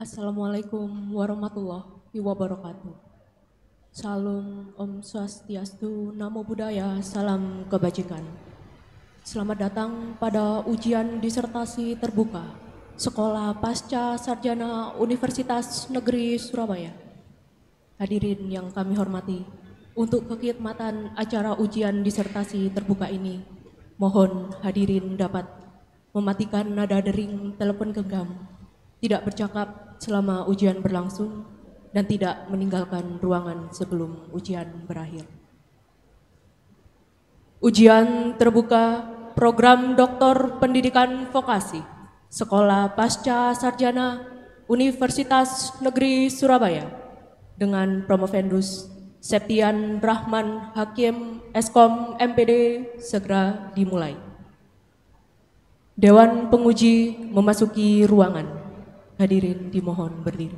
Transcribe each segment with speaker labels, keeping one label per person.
Speaker 1: Assalamualaikum warahmatullahi wabarakatuh. Salam Om Swastiastu, Namo Buddhaya, salam kebajikan. Selamat datang pada ujian disertasi terbuka Sekolah Pasca Sarjana Universitas Negeri Surabaya. Hadirin yang kami hormati, untuk kekhidmatan acara ujian disertasi terbuka ini, mohon hadirin dapat mematikan nada dering telepon genggam, tidak bercakap selama ujian berlangsung, dan tidak meninggalkan ruangan sebelum ujian berakhir. Ujian terbuka Program Doktor Pendidikan Vokasi Sekolah Pasca Sarjana Universitas Negeri Surabaya dengan Promovendus Septian Rahman Hakim Eskom MPD segera dimulai. Dewan penguji memasuki ruangan. Hadirin dimohon berdiri.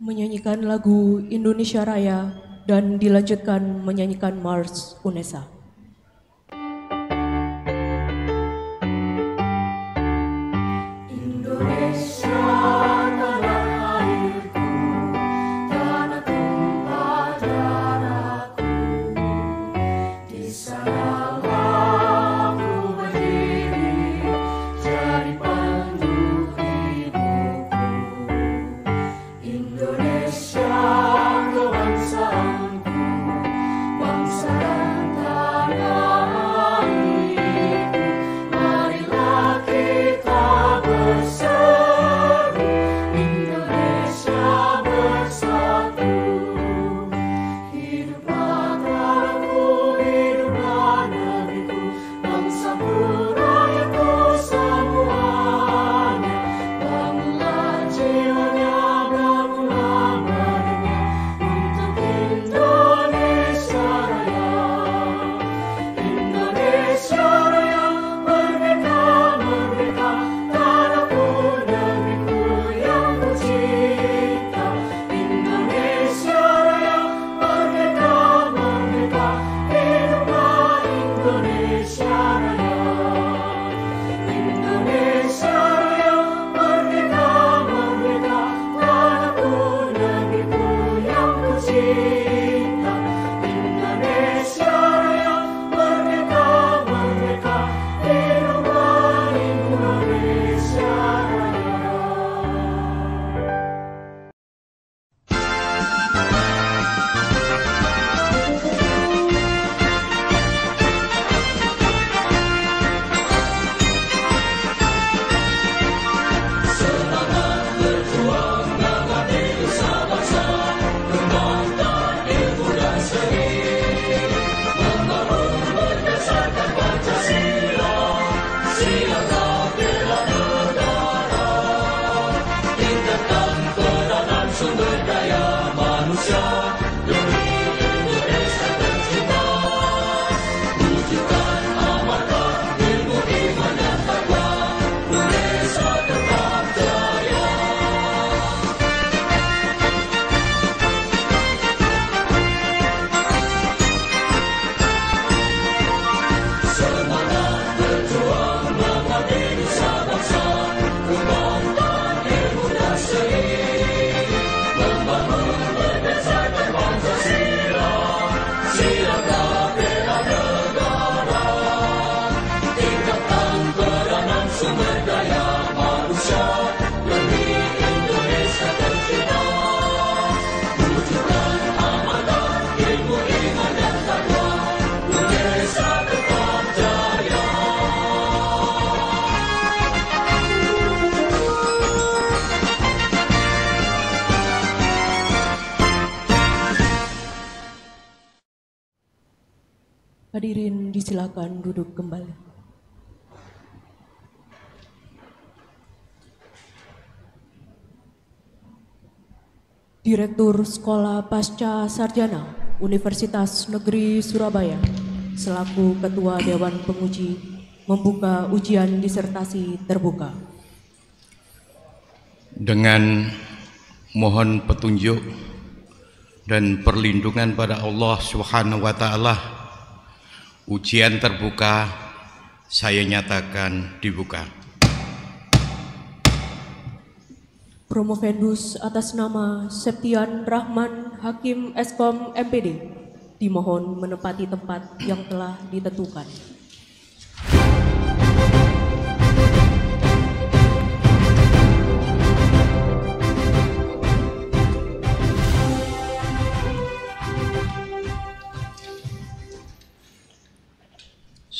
Speaker 1: Menyanyikan lagu Indonesia Raya dan dilanjutkan menyanyikan Mars UNESA.
Speaker 2: Bangsa dan tanah
Speaker 1: Hadirin disilakan duduk kembali. Direktur Sekolah Pasca Sarjana Universitas Negeri Surabaya selaku Ketua Dewan Penguji membuka ujian disertasi terbuka.
Speaker 2: Dengan mohon petunjuk dan perlindungan pada Allah Subhanahu wa Ta'ala, ujian terbuka saya nyatakan dibuka.
Speaker 1: Promovendus atas nama Septian Rahman Hakim Eskom MPD dimohon menempati tempat yang telah ditentukan.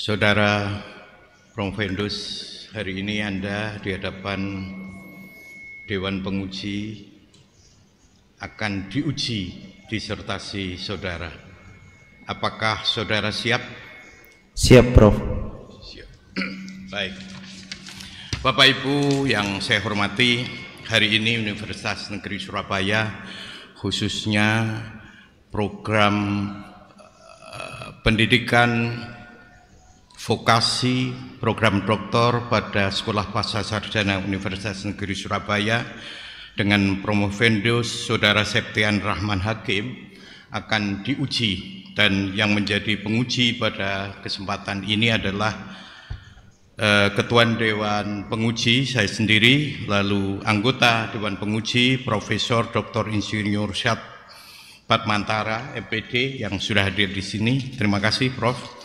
Speaker 2: Saudara Promovendus, hari ini Anda di hadapan Dewan Penguji akan diuji disertasi saudara. Apakah saudara siap?
Speaker 3: Siap, Prof.
Speaker 2: Siap. Baik. Bapak Ibu yang saya hormati, hari ini Universitas Negeri Surabaya khususnya program pendidikan vokasi program doktor pada Sekolah Pasca Sarjana Universitas Negeri Surabaya dengan Promovendus Saudara Septian Rahman Hakim akan diuji, dan yang menjadi penguji pada kesempatan ini adalah Ketua Dewan Penguji saya sendiri, lalu anggota Dewan Penguji Profesor Dr. Insinyur Syad Padmantara MPD yang sudah hadir di sini. Terima kasih, Prof.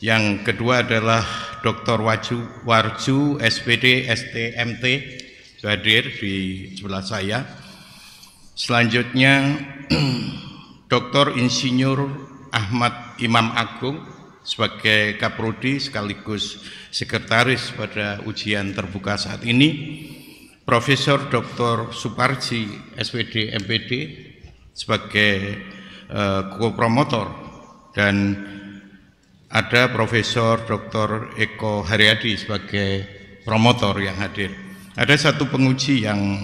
Speaker 2: Yang kedua adalah Dr. Warju SPD STMT hadir di sebelah saya. Selanjutnya Dr. Insinyur Ahmad Imam Agung sebagai Kaprodi sekaligus sekretaris pada ujian terbuka saat ini. Profesor Dr. Suparji SPD MPD sebagai co-promotor, dan ada Profesor Dr. Eko Haryadi sebagai promotor yang hadir. Ada satu penguji yang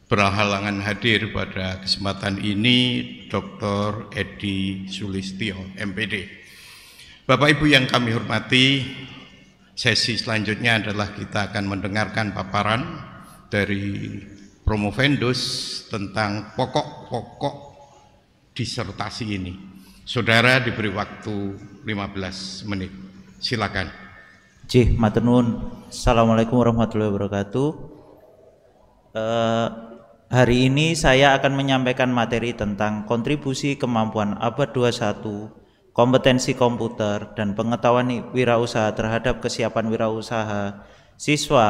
Speaker 2: berhalangan hadir pada kesempatan ini, Dr. Edi Sulistyo MPD. Bapak Ibu yang kami hormati, sesi selanjutnya adalah kita akan mendengarkan paparan dari Promovendus tentang pokok-pokok disertasi ini. Saudara diberi waktu 15 menit. Silakan.
Speaker 3: Matur nuwun. Assalamualaikum warahmatullahi wabarakatuh. Hari ini saya akan menyampaikan materi tentang kontribusi kemampuan abad 21, kompetensi komputer dan pengetahuan wirausaha terhadap kesiapan wirausaha siswa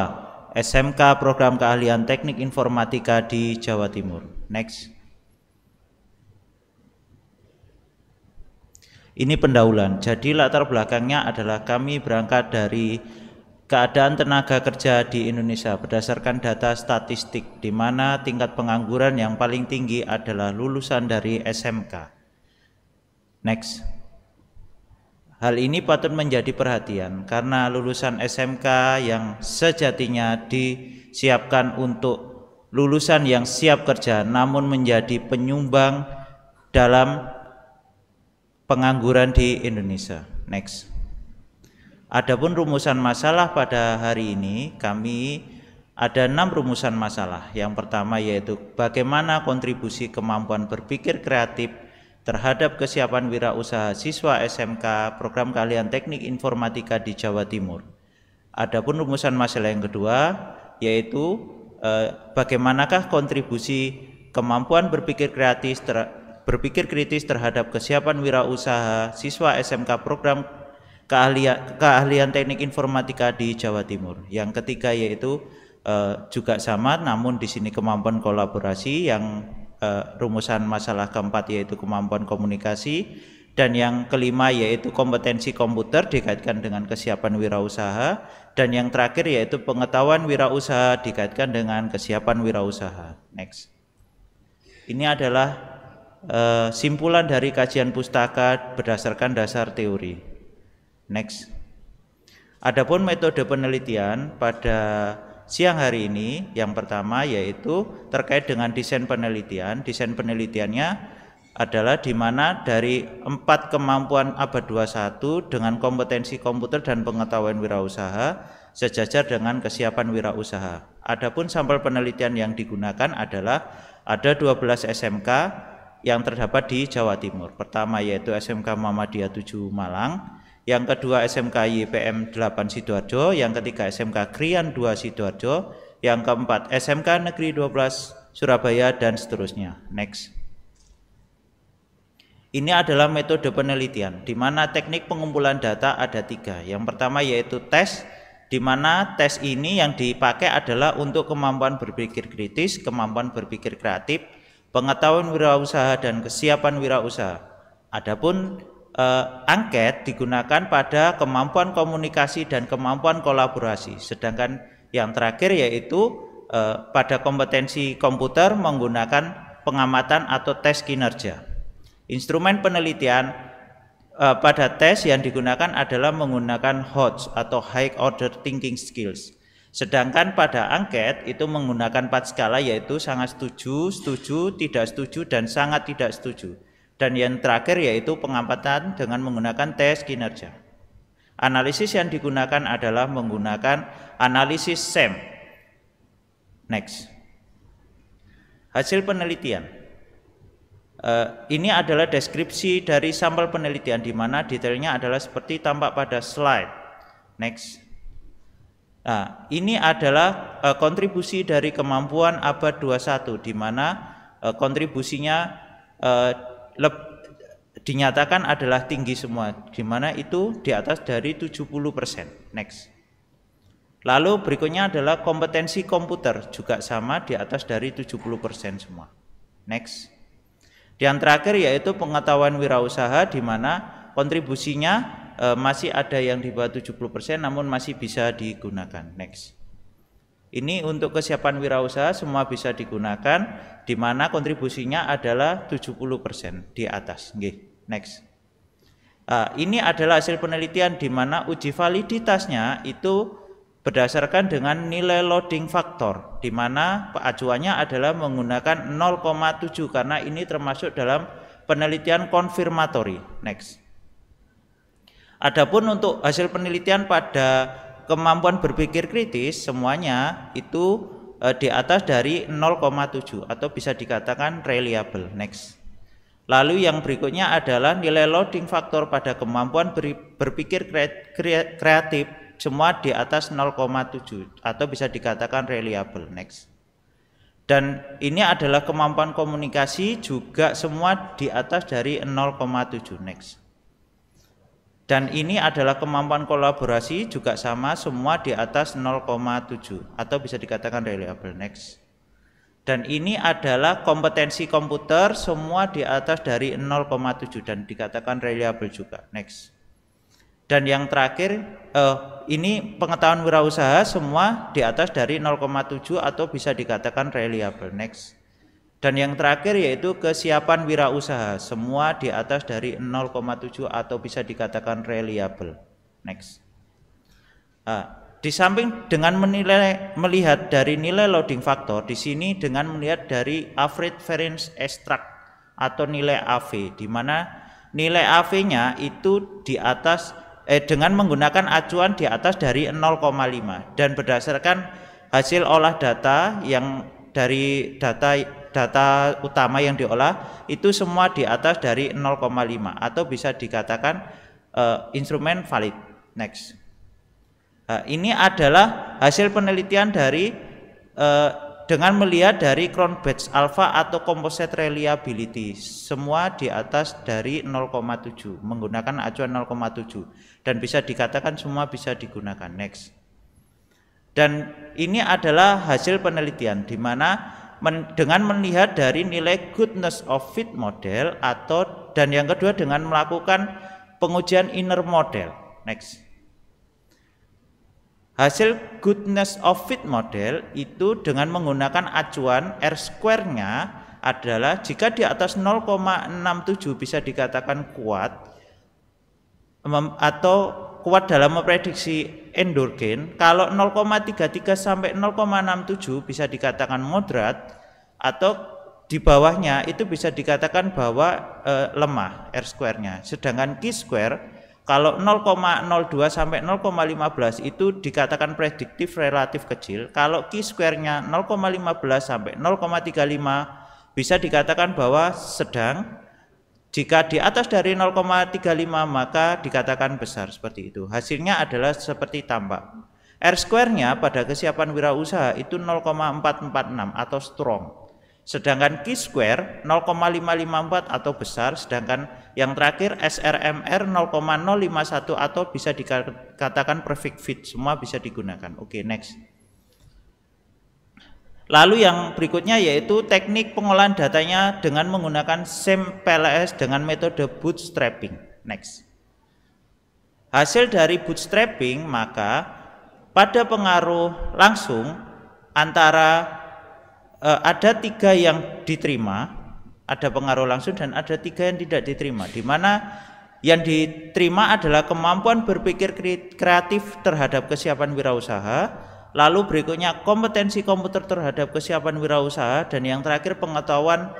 Speaker 3: SMK Program Keahlian Teknik Informatika di Jawa Timur. Next. Ini pendahuluan. Jadi latar belakangnya adalah kami berangkat dari keadaan tenaga kerja di Indonesia berdasarkan data statistik, di mana tingkat pengangguran yang paling tinggi adalah lulusan dari SMK. Next. Hal ini patut menjadi perhatian karena lulusan SMK yang sejatinya disiapkan untuk lulusan yang siap kerja, namun menjadi penyumbang dalam pengangguran di Indonesia. Next. Adapun rumusan masalah pada hari ini, kami ada 6 rumusan masalah. Yang pertama yaitu bagaimana kontribusi kemampuan berpikir kreatif terhadap kesiapan wirausaha siswa SMK Program Keahlian Teknik Informatika di Jawa Timur. Adapun rumusan masalah yang kedua yaitu bagaimanakah kontribusi kemampuan berpikir kritis terhadap kesiapan wirausaha siswa SMK Program Keahlian Teknik Informatika di Jawa Timur. Yang ketiga yaitu juga sama, namun di sini kemampuan kolaborasi. Yang rumusan masalah keempat yaitu kemampuan komunikasi, dan yang kelima yaitu kompetensi komputer dikaitkan dengan kesiapan wirausaha, dan yang terakhir yaitu pengetahuan wirausaha dikaitkan dengan kesiapan wirausaha. Next. Ini adalah simpulan dari kajian pustaka berdasarkan dasar teori. Next. Adapun metode penelitian pada siang hari ini, yang pertama yaitu terkait dengan desain penelitian. Desain penelitiannya adalah di mana dari 4 kemampuan abad 21 dengan kompetensi komputer dan pengetahuan wirausaha sejajar dengan kesiapan wirausaha. Adapun sampel penelitian yang digunakan adalah ada 12 SMK yang terdapat di Jawa Timur. Pertama yaitu SMK Muhammadiyah 7 Malang, yang kedua SMK YPM 8 Sidoarjo, yang ketiga SMK Krian 2 Sidoarjo, yang keempat SMK Negeri 12 Surabaya, dan seterusnya. Next. Ini adalah metode penelitian, di mana teknik pengumpulan data ada 3. Yang pertama yaitu tes, di mana tes ini yang dipakai adalah untuk kemampuan berpikir kritis, kemampuan berpikir kreatif, pengetahuan wirausaha, dan kesiapan wirausaha. Adapun angket digunakan pada kemampuan komunikasi dan kemampuan kolaborasi. Sedangkan yang terakhir yaitu pada kompetensi komputer menggunakan pengamatan atau tes kinerja. Instrumen penelitian pada tes yang digunakan adalah menggunakan HOTS atau High Order Thinking Skills. Sedangkan pada angket itu menggunakan 4 skala yaitu sangat setuju, setuju, tidak setuju, dan sangat tidak setuju. Dan yang terakhir yaitu pengamatan dengan menggunakan tes kinerja. Analisis yang digunakan adalah menggunakan analisis SEM. Next. Hasil penelitian. Ini adalah deskripsi dari sampel penelitian di mana detailnya adalah seperti tampak pada slide. Next. Nah, ini adalah kontribusi dari kemampuan abad 21 di mana kontribusinya dinyatakan adalah tinggi semua, di mana itu di atas dari 70%. Next. Lalu berikutnya adalah kompetensi komputer, juga sama di atas dari 70% semua. Next. Yang terakhir yaitu pengetahuan wirausaha di mana kontribusinya masih ada yang di bawah 70% namun masih bisa digunakan. Next. Ini untuk kesiapan wirausaha semua bisa digunakan di mana kontribusinya adalah 70% di atas. Next. Ini adalah hasil penelitian di mana uji validitasnya itu berdasarkan dengan nilai loading factor, di mana acuannya adalah menggunakan 0,7 karena ini termasuk dalam penelitian konfirmatori. Next. Adapun untuk hasil penelitian pada kemampuan berpikir kritis semuanya itu di atas dari 0,7 atau bisa dikatakan reliable. Next. Lalu yang berikutnya adalah nilai loading factor pada kemampuan berpikir kreatif semua di atas 0,7 atau bisa dikatakan reliable. Next. Dan ini adalah kemampuan komunikasi juga semua di atas dari 0,7. Next. Dan ini adalah kemampuan kolaborasi juga sama semua di atas 0,7 atau bisa dikatakan reliable. Next. Dan ini adalah kompetensi komputer semua di atas dari 0,7 dan dikatakan reliable juga. Next. Dan yang terakhir ini pengetahuan wirausaha semua di atas dari 0,7 atau bisa dikatakan reliable. Next. Dan yang terakhir yaitu kesiapan wirausaha semua di atas dari 0,7 atau bisa dikatakan reliable. Next. Di samping dengan melihat dari nilai loading factor, di sini dengan melihat dari average variance extract atau nilai AV, di mana nilai AV-nya itu di atas dengan menggunakan acuan di atas dari 0,5 dan berdasarkan hasil olah data yang dari data utama yang diolah itu semua di atas dari 0,5 atau bisa dikatakan instrumen valid. Next. Ini adalah hasil penelitian dari dengan melihat dari Cronbach's alpha atau composite reliability semua di atas dari 0,7 menggunakan acuan 0,7 dan bisa dikatakan semua bisa digunakan. Next. Dan ini adalah hasil penelitian di mana dengan melihat dari nilai goodness of fit model atau dan yang kedua dengan melakukan pengujian inner model. Next. Hasil goodness of fit model itu dengan menggunakan acuan R square-nya adalah jika di atas 0,67 bisa dikatakan kuat atau kuat dalam memprediksi endorgen. Kalau 0,33 sampai 0,67 bisa dikatakan moderat, atau di bawahnya itu bisa dikatakan bahwa lemah R-square-nya. Sedangkan Q-square kalau 0,02 sampai 0,15 itu dikatakan prediktif relatif kecil. Kalau Q-square-nya 0,15 sampai 0,35 bisa dikatakan bahwa sedang. Jika di atas dari 0,35 maka dikatakan besar, seperti itu. Hasilnya adalah seperti tampak. R-square-nya pada kesiapan wirausaha itu 0,446 atau strong. Sedangkan Q-square 0,554 atau besar, sedangkan yang terakhir SRMR 0,051 atau bisa dikatakan perfect fit, semua bisa digunakan. Oke, next. Lalu yang berikutnya yaitu teknik pengolahan datanya dengan menggunakan SIMPLS dengan metode bootstrapping. Next. Hasil dari bootstrapping maka pada pengaruh langsung antara ada 3 yang diterima, ada pengaruh langsung dan ada 3 yang tidak diterima, di mana yang diterima adalah kemampuan berpikir kreatif terhadap kesiapan wirausaha, lalu berikutnya kompetensi komputer terhadap kesiapan wirausaha, dan yang terakhir pengetahuan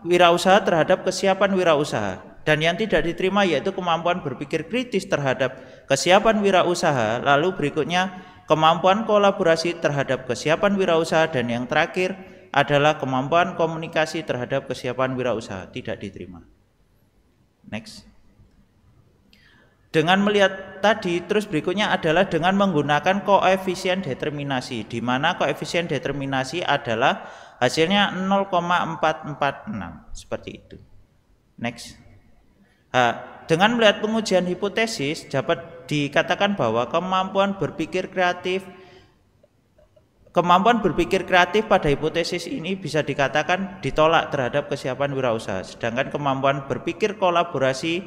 Speaker 3: wirausaha terhadap kesiapan wirausaha. Dan yang tidak diterima yaitu kemampuan berpikir kritis terhadap kesiapan wirausaha, lalu berikutnya kemampuan kolaborasi terhadap kesiapan wirausaha, dan yang terakhir adalah kemampuan komunikasi terhadap kesiapan wirausaha, tidak diterima. Next. Dengan melihat tadi, terus berikutnya adalah dengan menggunakan koefisien determinasi, di mana koefisien determinasi adalah hasilnya 0,446, seperti itu. Next. Dengan melihat pengujian hipotesis dapat dikatakan bahwa kemampuan berpikir kreatif pada hipotesis ini bisa dikatakan ditolak terhadap kesiapan wirausaha, sedangkan kemampuan berpikir kolaborasi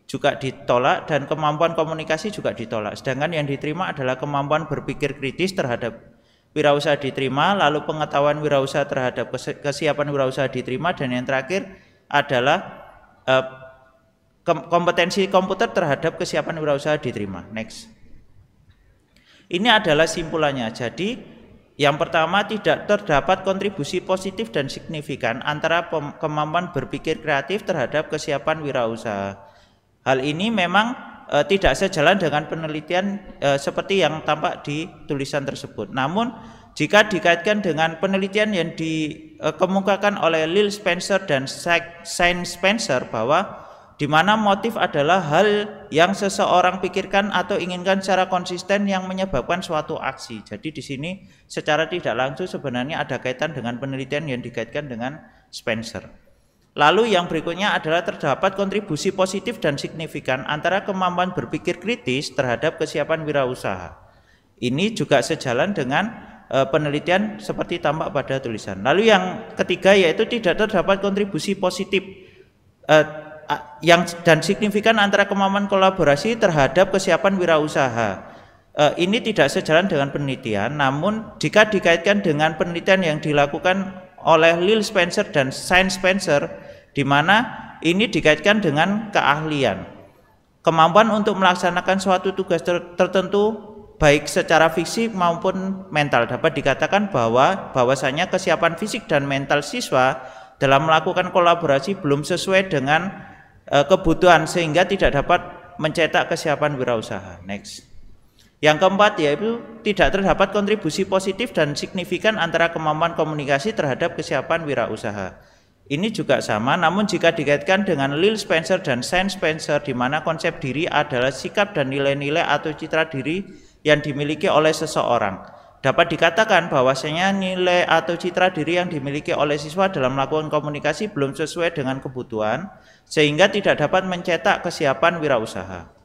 Speaker 3: juga ditolak dan kemampuan komunikasi juga ditolak. Sedangkan yang diterima adalah kemampuan berpikir kritis terhadap wirausaha diterima, lalu pengetahuan wirausaha terhadap kesiapan wirausaha diterima, dan yang terakhir adalah kompetensi komputer terhadap kesiapan wirausaha diterima. Next. Ini adalah simpulannya. Jadi yang pertama, tidak terdapat kontribusi positif dan signifikan antara kemampuan berpikir kreatif terhadap kesiapan wirausaha. Hal ini memang tidak sejalan dengan penelitian seperti yang tampak di tulisan tersebut. Namun jika dikaitkan dengan penelitian yang dikemukakan oleh Lil Spencer dan Shane Spencer, bahwa di mana motif adalah hal yang seseorang pikirkan atau inginkan secara konsisten yang menyebabkan suatu aksi. Jadi di sini secara tidak langsung sebenarnya ada kaitan dengan penelitian yang dikaitkan dengan Spencer. Lalu yang berikutnya adalah terdapat kontribusi positif dan signifikan antara kemampuan berpikir kritis terhadap kesiapan wirausaha. Ini juga sejalan dengan penelitian seperti tampak pada tulisan. Lalu yang ketiga yaitu tidak terdapat kontribusi positif yang dan signifikan antara kemampuan kolaborasi terhadap kesiapan wirausaha. Ini tidak sejalan dengan penelitian, namun jika dikaitkan dengan penelitian yang dilakukan oleh Lil Spencer dan Shane Spencer, di mana ini dikaitkan dengan keahlian, kemampuan untuk melaksanakan suatu tugas tertentu baik secara fisik maupun mental. Dapat dikatakan bahwasanya kesiapan fisik dan mental siswa dalam melakukan kolaborasi belum sesuai dengan kebutuhan sehingga tidak dapat mencetak kesiapan wirausaha. Next. Yang keempat yaitu tidak terdapat kontribusi positif dan signifikan antara kemampuan komunikasi terhadap kesiapan wirausaha. Ini juga sama, namun jika dikaitkan dengan Lil Spencer dan Shane Spencer, di mana konsep diri adalah sikap dan nilai-nilai atau citra diri yang dimiliki oleh seseorang. Dapat dikatakan bahwasanya nilai atau citra diri yang dimiliki oleh siswa dalam melakukan komunikasi belum sesuai dengan kebutuhan, sehingga tidak dapat mencetak kesiapan wirausaha.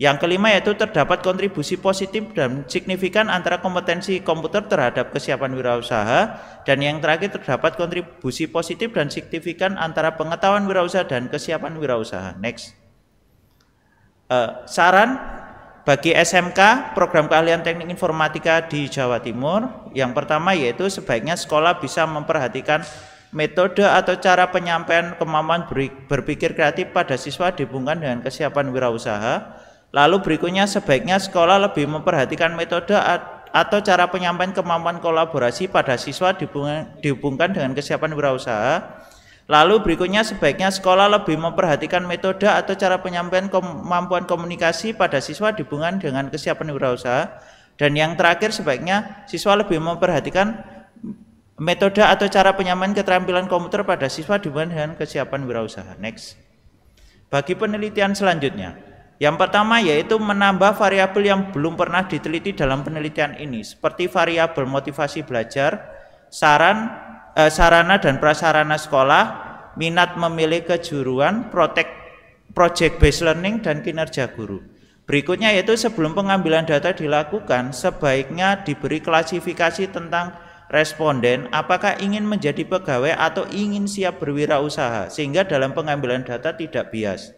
Speaker 3: Yang kelima yaitu terdapat kontribusi positif dan signifikan antara kompetensi komputer terhadap kesiapan wirausaha, dan yang terakhir terdapat kontribusi positif dan signifikan antara pengetahuan wirausaha dan kesiapan wirausaha. Next. Saran bagi SMK program keahlian teknik informatika di Jawa Timur, yang pertama yaitu sebaiknya sekolah bisa memperhatikan metode atau cara penyampaian kemampuan berpikir kreatif pada siswa dihubungkan dengan kesiapan wirausaha. Lalu berikutnya sebaiknya sekolah lebih memperhatikan metode atau cara penyampaian kemampuan kolaborasi pada siswa dihubungkan dengan kesiapan wirausaha. Lalu berikutnya sebaiknya sekolah lebih memperhatikan metode atau cara penyampaian kemampuan komunikasi pada siswa dihubungkan dengan kesiapan wirausaha. Dan yang terakhir sebaiknya siswa lebih memperhatikan metode atau cara penyampaian keterampilan komputer pada siswa dihubungkan dengan kesiapan wirausaha. Next. Bagi penelitian selanjutnya, yang pertama yaitu menambah variabel yang belum pernah diteliti dalam penelitian ini, seperti variabel motivasi belajar, sarana dan prasarana sekolah, minat memilih kejuruan, project based learning, dan kinerja guru. Berikutnya yaitu sebelum pengambilan data dilakukan, sebaiknya diberi klasifikasi tentang responden apakah ingin menjadi pegawai atau ingin siap berwirausaha, sehingga dalam pengambilan data tidak bias.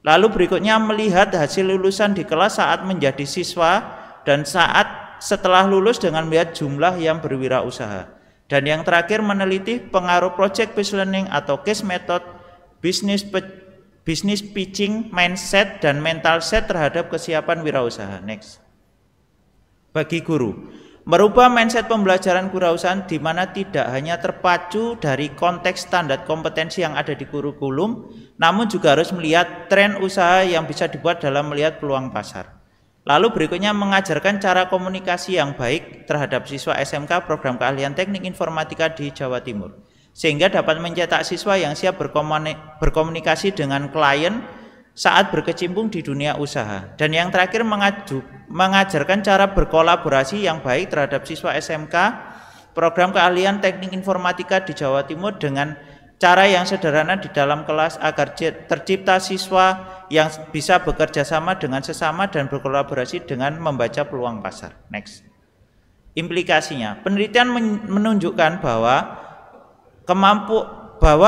Speaker 3: Lalu berikutnya melihat hasil lulusan di kelas saat menjadi siswa dan saat setelah lulus dengan melihat jumlah yang berwirausaha. Dan yang terakhir meneliti pengaruh project based learning atau case method, business pitching, mindset, dan mental set terhadap kesiapan wirausaha. Next. Bagi guru, merubah mindset pembelajaran kewirausahaan di mana tidak hanya terpacu dari konteks standar kompetensi yang ada di kurikulum, namun juga harus melihat tren usaha yang bisa dibuat dalam melihat peluang pasar. Lalu berikutnya mengajarkan cara komunikasi yang baik terhadap siswa SMK program keahlian teknik informatika di Jawa Timur, sehingga dapat mencetak siswa yang siap berkomunikasi dengan klien saat berkecimpung di dunia usaha. Dan yang terakhir mengajarkan cara berkolaborasi yang baik terhadap siswa SMK program keahlian teknik informatika di Jawa Timur dengan cara yang sederhana di dalam kelas agar tercipta siswa yang bisa bekerja sama dengan sesama dan berkolaborasi dengan membaca peluang pasar. Next. Implikasinya, penelitian menunjukkan bahwa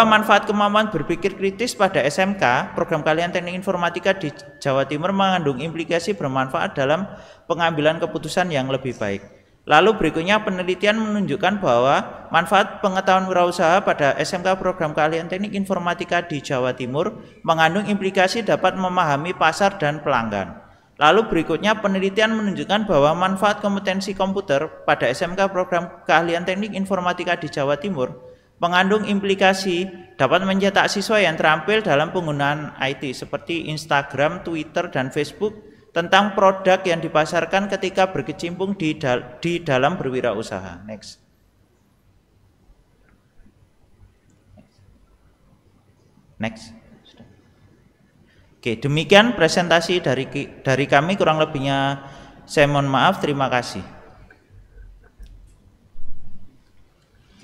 Speaker 3: manfaat kemampuan berpikir kritis pada SMK program keahlian teknik informatika di Jawa Timur mengandung implikasi bermanfaat dalam pengambilan keputusan yang lebih baik. Lalu berikutnya penelitian menunjukkan bahwa manfaat pengetahuan wirausaha pada SMK program keahlian teknik informatika di Jawa Timur mengandung implikasi dapat memahami pasar dan pelanggan. Lalu berikutnya penelitian menunjukkan bahwa manfaat kompetensi komputer pada SMK program keahlian teknik informatika di Jawa Timur mengandung implikasi dapat mencetak siswa yang terampil dalam penggunaan IT seperti Instagram, Twitter, dan Facebook tentang produk yang dipasarkan ketika berkecimpung di dalam berwirausaha. Next. Next. Oke, demikian presentasi dari kami, kurang lebihnya saya mohon maaf. Terima kasih.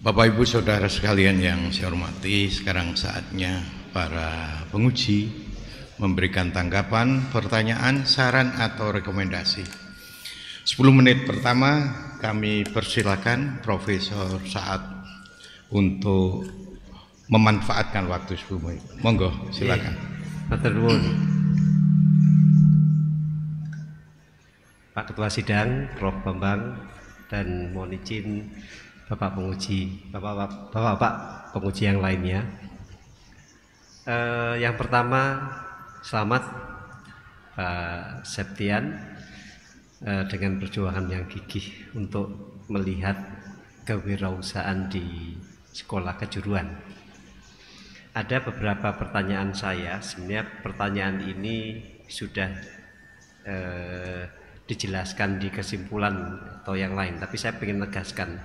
Speaker 2: Bapak Ibu Saudara sekalian yang saya hormati, sekarang saatnya para penguji memberikan tanggapan, pertanyaan, saran, atau rekomendasi. 10 menit pertama kami persilakan Profesor Saad untuk memanfaatkan waktu 10 menit. Monggo, silakan.
Speaker 4: Matur nuwun. Pak Ketua Sidang, Prof. Bambang, dan mohon izin Bapak penguji, Bapak penguji yang lainnya. Yang pertama, selamat Pak Septian dengan perjuangan yang gigih untuk melihat kewirausahaan di sekolah kejuruan. Ada beberapa pertanyaan saya, sebenarnya pertanyaan ini sudah dijelaskan di kesimpulan atau yang lain, tapi saya ingin menegaskan.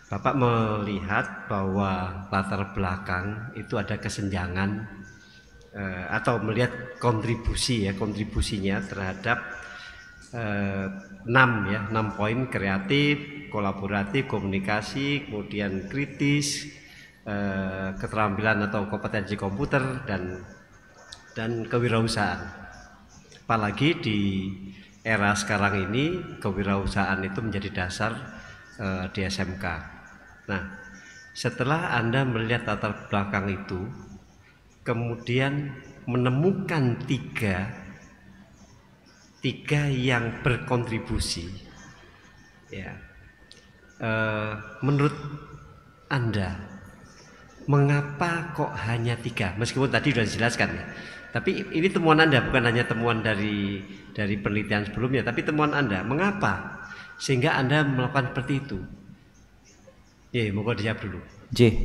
Speaker 4: Bapak melihat bahwa latar belakang itu ada kesenjangan atau melihat kontribusinya terhadap 6 poin: kreatif, kolaboratif, komunikasi, kemudian kritis, keterampilan atau kompetensi komputer, dan kewirausahaan. Apalagi di era sekarang ini kewirausahaan itu menjadi dasar di SMK. Nah, setelah Anda melihat latar belakang itu, kemudian menemukan 3 3 yang berkontribusi, ya. Menurut Anda, mengapa kok hanya 3? Meskipun tadi sudah dijelaskan ya, tapi ini temuan Anda, bukan hanya temuan dari penelitian sebelumnya, tapi temuan Anda. Mengapa sehingga Anda melakukan seperti itu? Ya, monggo dijawab dulu.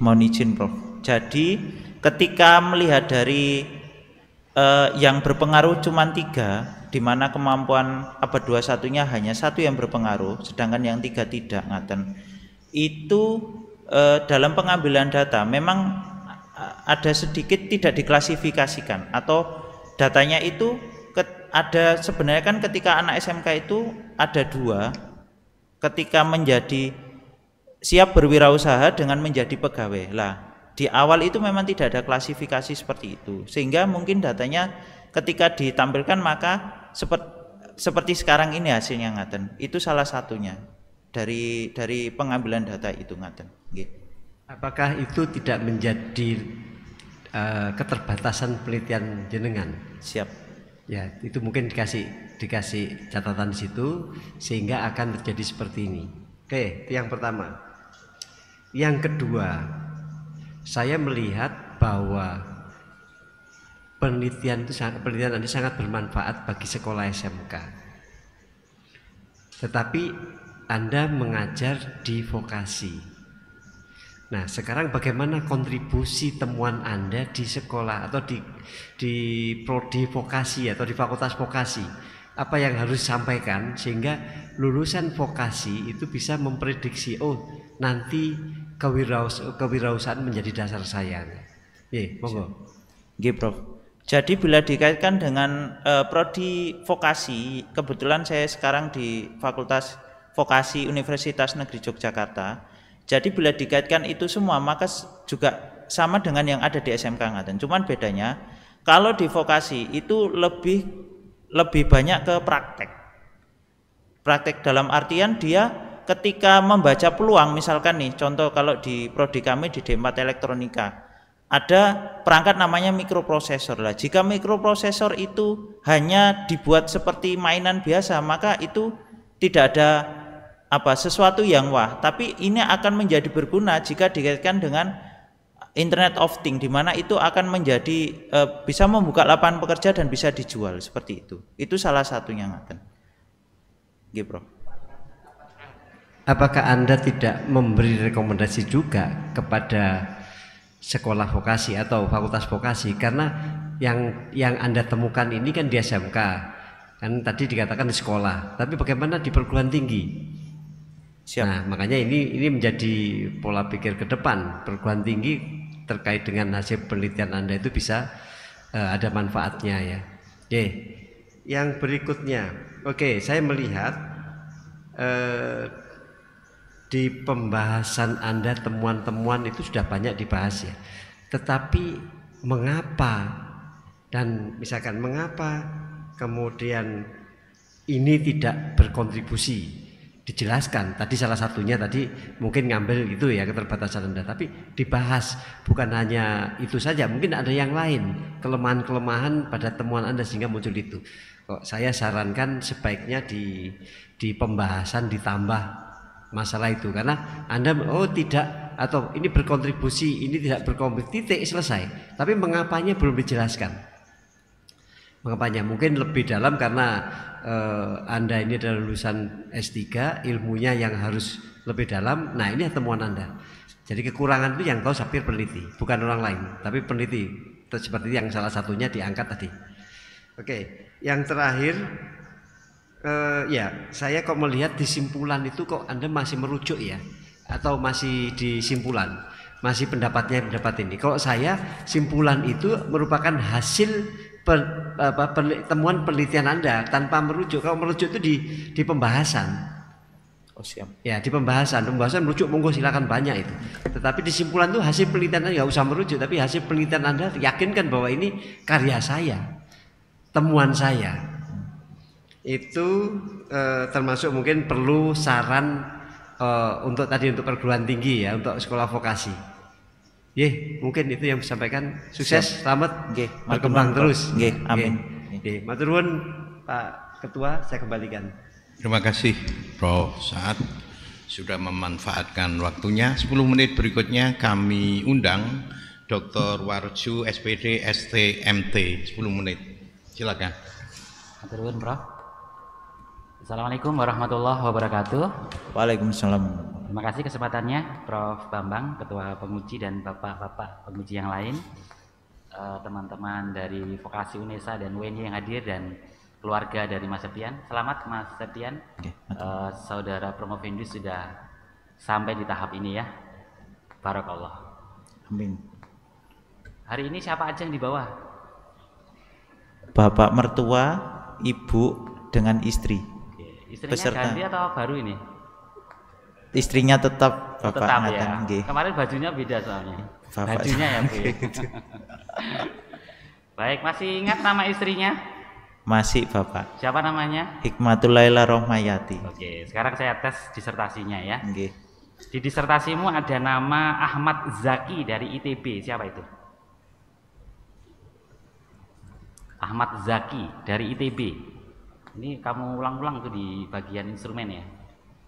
Speaker 3: Mohon izin Prof. Jadi ketika melihat dari yang berpengaruh cuma 3, di mana kemampuan abad 21-nya hanya 1 yang berpengaruh, sedangkan yang 3 tidak, ngaten. Itu dalam pengambilan data memang ada sedikit tidak diklasifikasikan, atau datanya itu ada sebenarnya kan ketika anak SMK itu ada 2, ketika menjadi siap berwirausaha dengan menjadi pegawai. Lah, di awal itu memang tidak ada klasifikasi seperti itu, sehingga mungkin datanya ketika ditampilkan maka seperti sekarang ini hasilnya, ngaten. Itu salah satunya dari pengambilan data itu, ngaten.
Speaker 4: Apakah itu tidak menjadi keterbatasan penelitian jenengan?
Speaker 3: Siap.
Speaker 4: Ya, itu mungkin dikasih catatan di situ sehingga akan terjadi seperti ini. Oke, itu yang pertama. Yang kedua, saya melihat bahwa penelitian Anda sangat bermanfaat bagi sekolah SMK. Tetapi Anda mengajar di vokasi. Nah, sekarang bagaimana kontribusi temuan Anda di sekolah atau di prodi vokasi atau di fakultas vokasi? Apa yang harus disampaikan sehingga lulusan vokasi itu bisa memprediksi, oh nanti kewirausahaan menjadi dasar saya. Monggo.
Speaker 3: Nggih, Prof. Jadi bila dikaitkan dengan prodi vokasi, kebetulan saya sekarang di Fakultas Vokasi Universitas Negeri Yogyakarta. Jadi bila dikaitkan itu semua maka juga sama dengan yang ada di SMK, ngaten. Cuman bedanya kalau di vokasi itu lebih banyak ke praktek. Praktek dalam artian dia ketika membaca peluang, misalkan nih contoh kalau di prodi kami di D4 Elektronika ada perangkat namanya mikroprosesor. Lah, jika mikroprosesor itu hanya dibuat seperti mainan biasa, maka itu tidak ada sesuatu yang wah, tapi ini akan menjadi berguna jika dikaitkan dengan Internet of Things, di mana itu akan menjadi bisa membuka lapangan pekerja dan bisa dijual seperti itu. Itu salah satunya, ngaten. Nggih, Bro.
Speaker 4: Apakah Anda tidak memberi rekomendasi juga kepada sekolah vokasi atau fakultas vokasi, karena yang Anda temukan ini kan di SMK, kan tadi dikatakan di sekolah, tapi bagaimana di perguruan tinggi?
Speaker 3: Siap.
Speaker 4: Nah, makanya ini menjadi pola pikir ke depan. Perguruan tinggi terkait dengan hasil penelitian Anda itu bisa ada manfaatnya ya. Oke, yang berikutnya, saya melihat di pembahasan Anda temuan-temuan itu sudah banyak dibahas ya. Tetapi mengapa kemudian ini tidak berkontribusi? Dijelaskan tadi, salah satunya tadi mungkin ngambil gitu ya keterbatasan Anda, tapi dibahas bukan hanya itu saja, mungkin ada yang lain, kelemahan-kelemahan pada temuan Anda sehingga muncul itu. Saya sarankan sebaiknya di pembahasan ditambah masalah itu, karena Anda tidak, atau ini berkontribusi, ini tidak berkontribusi, titik, selesai. Tapi mengapanya belum dijelaskan. Mengapanya mungkin lebih dalam karena Anda ini adalah lulusan S3, ilmunya yang harus lebih dalam. Nah, ini temuan Anda. Jadi kekurangan itu yang tahu sapir peneliti, bukan orang lain, tapi peneliti. Seperti yang salah satunya diangkat tadi. Yang terakhir, saya kok melihat di simpulan itu kok Anda masih merujuk ya, atau masih di simpulan, masih pendapat ini. Kalau saya, simpulan itu merupakan hasil temuan penelitian Anda tanpa merujuk. Kalau merujuk itu di pembahasan.
Speaker 3: Siap.
Speaker 4: Ya, di pembahasan merujuk, monggo silakan, banyak itu. Tetapi di simpulan itu hasil penelitian Anda, nggak usah merujuk, tapi hasil penelitian Anda yakinkan bahwa ini karya saya, temuan saya. Itu termasuk mungkin perlu saran untuk perguruan tinggi ya, untuk sekolah vokasi. Mungkin itu yang disampaikan. Sukses, selamat, berkembang terus.
Speaker 3: Amin.
Speaker 4: Matur nuwun Pak Ketua, saya kembalikan.
Speaker 2: Terima kasih Prof. Saad sudah memanfaatkan waktunya. 10 menit berikutnya kami undang Dr. Warju SPD STMT 10 menit. Silakan.
Speaker 5: Matur nuwun, Prof. Assalamualaikum warahmatullahi wabarakatuh.
Speaker 3: Waalaikumsalam.
Speaker 5: Terima kasih kesempatannya Prof. Bambang, Ketua Penguji dan Bapak-Bapak penguji yang lain, teman-teman dari Vokasi UNESA dan WNY yang hadir dan keluarga dari Mas Septian. Selamat Mas Septian. Saudara Promovendus sudah sampai di tahap ini ya. Barakallah.
Speaker 3: Amin.
Speaker 5: Hari ini siapa aja yang di bawah?
Speaker 3: Bapak mertua, ibu dengan istri.
Speaker 5: Istrinya
Speaker 3: Peserta.
Speaker 5: ganti atau baru ini?
Speaker 3: Istrinya tetap Bapak
Speaker 5: Tetap
Speaker 3: ngaten,
Speaker 5: ya.
Speaker 3: nggih.
Speaker 5: Kemarin bajunya beda soalnya.
Speaker 3: Bapak.
Speaker 5: Bajunya ya, Bu. Baik, masih ingat nama istrinya?
Speaker 3: Masih Bapak.
Speaker 5: Siapa namanya?
Speaker 3: Hikmatul Laila Rohmayati.
Speaker 5: Oke, sekarang saya tes disertasinya ya.
Speaker 3: Nggih.
Speaker 5: Di disertasimu ada nama Ahmad Zaki dari ITB. Siapa itu? Ahmad Zaki dari ITB. Ini kamu ulang-ulang tuh di bagian instrumen ya.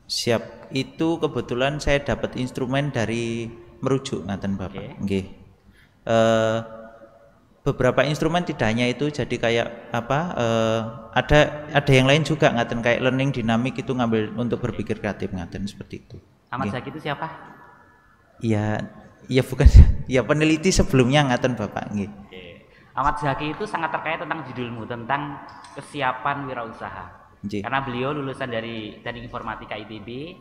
Speaker 3: Siap. Itu kebetulan saya dapat instrumen dari merujuk ngaten Bapak.
Speaker 5: Oke.
Speaker 3: Nggih. Beberapa instrumen tidak hanya itu, jadi kayak apa? Ada yang lain juga ngaten, kayak learning dinamik itu ngambil untuk berpikir kreatif ngaten seperti itu.
Speaker 5: Ahmad
Speaker 3: Nggih.
Speaker 5: Zaki itu siapa?
Speaker 3: Ya bukan ya peneliti sebelumnya ngaten Bapak nggih.
Speaker 5: Oke. Ahmad Zaki itu sangat terkait tentang judulmu, tentang kesiapan wirausaha.
Speaker 3: Nggih.
Speaker 5: Karena beliau lulusan dari Teknik Informatika ITB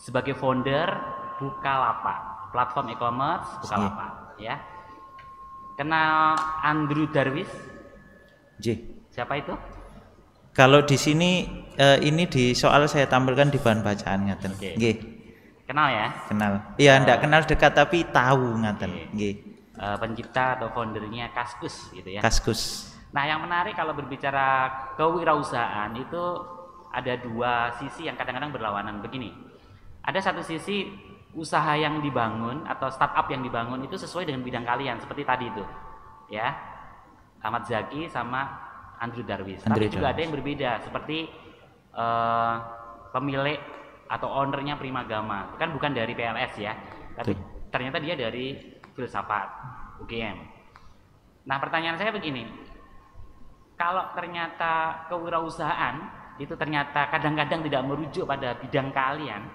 Speaker 5: sebagai founder Bukalapak, platform e-commerce Bukalapak, ya. Kenal Andrew Darwis?
Speaker 3: Nggih.
Speaker 5: Siapa itu?
Speaker 3: Kalau di sini ini di soal saya tampilkan di bahan bacaan ngaten.
Speaker 5: Oke.
Speaker 3: Nggih.
Speaker 5: Kenal ya?
Speaker 3: Kenal. Iya, ndak kenal dekat tapi tahu ngaten. Nggih.
Speaker 5: Pencipta atau foundernya Kaskus gitu ya.
Speaker 3: Kaskus.
Speaker 5: Nah, yang menarik kalau berbicara kewirausahaan itu ada dua sisi yang kadang-kadang berlawanan begini. Ada satu sisi usaha yang dibangun atau startup yang dibangun itu sesuai dengan bidang kalian seperti tadi itu. Ya. Ahmad Zaki sama Andrew Darwis. Tapi juga ada yang berbeda seperti pemilik atau ownernya Primagama. Kan bukan dari PLS ya. Tapi ternyata dia dari filsafat UGM. Nah, pertanyaan saya begini. Kalau ternyata kewirausahaan itu ternyata kadang-kadang tidak merujuk pada bidang kalian,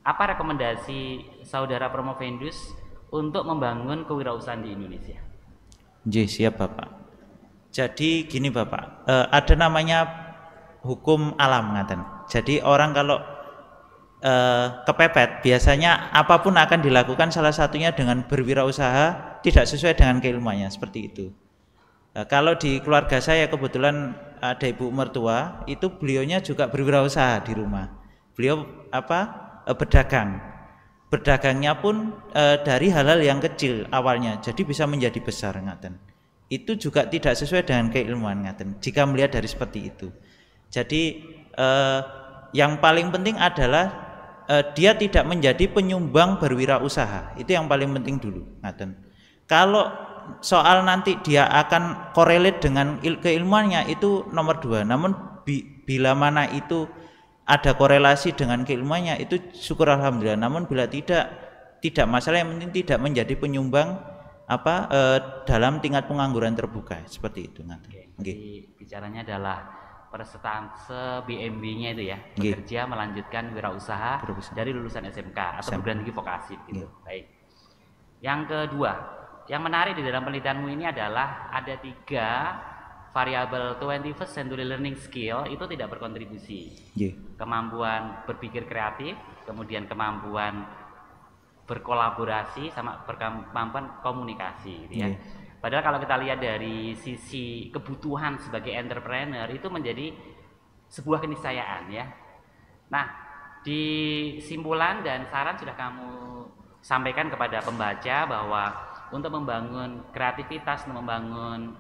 Speaker 5: apa rekomendasi saudara Promovendus untuk membangun kewirausahaan di Indonesia?
Speaker 3: Nggih, siap Bapak. Jadi gini Bapak, ada namanya hukum alam ngaten. Jadi orang kalau kepepet biasanya apapun akan dilakukan salah satunya dengan berwirausaha tidak sesuai dengan keilmuannya, seperti itu. Kalau di keluarga saya kebetulan ada ibu mertua, itu beliaunya juga berwirausaha di rumah. Beliau berdagang. Berdagangnya pun dari hal-hal yang kecil awalnya, jadi bisa menjadi besar ngaten. Itu juga tidak sesuai dengan keilmuan ngaten. Jika melihat dari seperti itu. Jadi yang paling penting adalah dia tidak menjadi penyumbang berwirausaha. Itu yang paling penting dulu ngaten. Kalau soal nanti dia akan korelate dengan keilmuannya itu nomor 2. Namun bila mana itu ada korelasi dengan keilmuannya itu syukur alhamdulillah. Namun bila tidak masalah, yang penting tidak menjadi penyumbang dalam tingkat pengangguran terbuka seperti itu.
Speaker 5: Jadi bicaranya adalah persentase BMB-nya itu ya, bekerja melanjutkan wirausaha dari lulusan SMK atau perguruan tinggi vokasi gitu. Baik. Yang kedua, yang menarik di dalam penelitianmu ini adalah ada 3 variabel 21st century learning skill itu tidak berkontribusi. Kemampuan berpikir kreatif, kemudian kemampuan berkolaborasi, sama kemampuan komunikasi gitu ya. Padahal kalau kita lihat dari sisi kebutuhan sebagai entrepreneur itu menjadi sebuah keniscayaan ya. Nah, di simpulan dan saran sudah kamu sampaikan kepada pembaca bahwa untuk membangun kreativitas, untuk membangun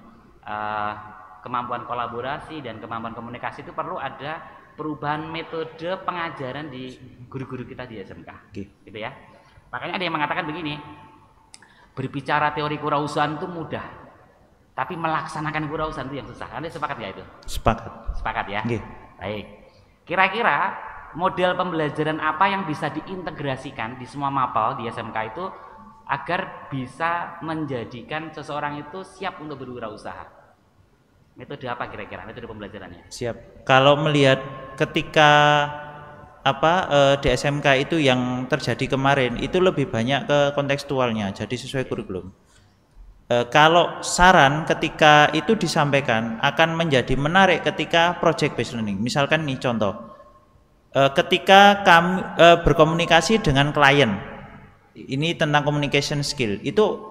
Speaker 5: kemampuan kolaborasi dan kemampuan komunikasi itu perlu ada perubahan metode pengajaran di guru-guru kita di SMK, gitu ya. Makanya ada yang mengatakan begini, berbicara teori kewirausahaan itu mudah, tapi melaksanakan wirausaha itu yang susah. Anda sepakat nggak itu?
Speaker 3: Sepakat.
Speaker 5: Sepakat ya.
Speaker 3: Nggih.
Speaker 5: Baik. Kira-kira model pembelajaran apa yang bisa diintegrasikan di semua mapel di SMK itu agar bisa menjadikan seseorang itu siap untuk berwirausaha? Metode apa kira-kira metode pembelajarannya?
Speaker 3: Siap. Kalau melihat ketika di SMK itu yang terjadi kemarin itu lebih banyak ke kontekstualnya, jadi sesuai kurikulum. Kalau saran ketika itu disampaikan akan menjadi menarik ketika project based learning. Misalkan nih contoh, ketika kami berkomunikasi dengan klien, ini tentang communication skill, itu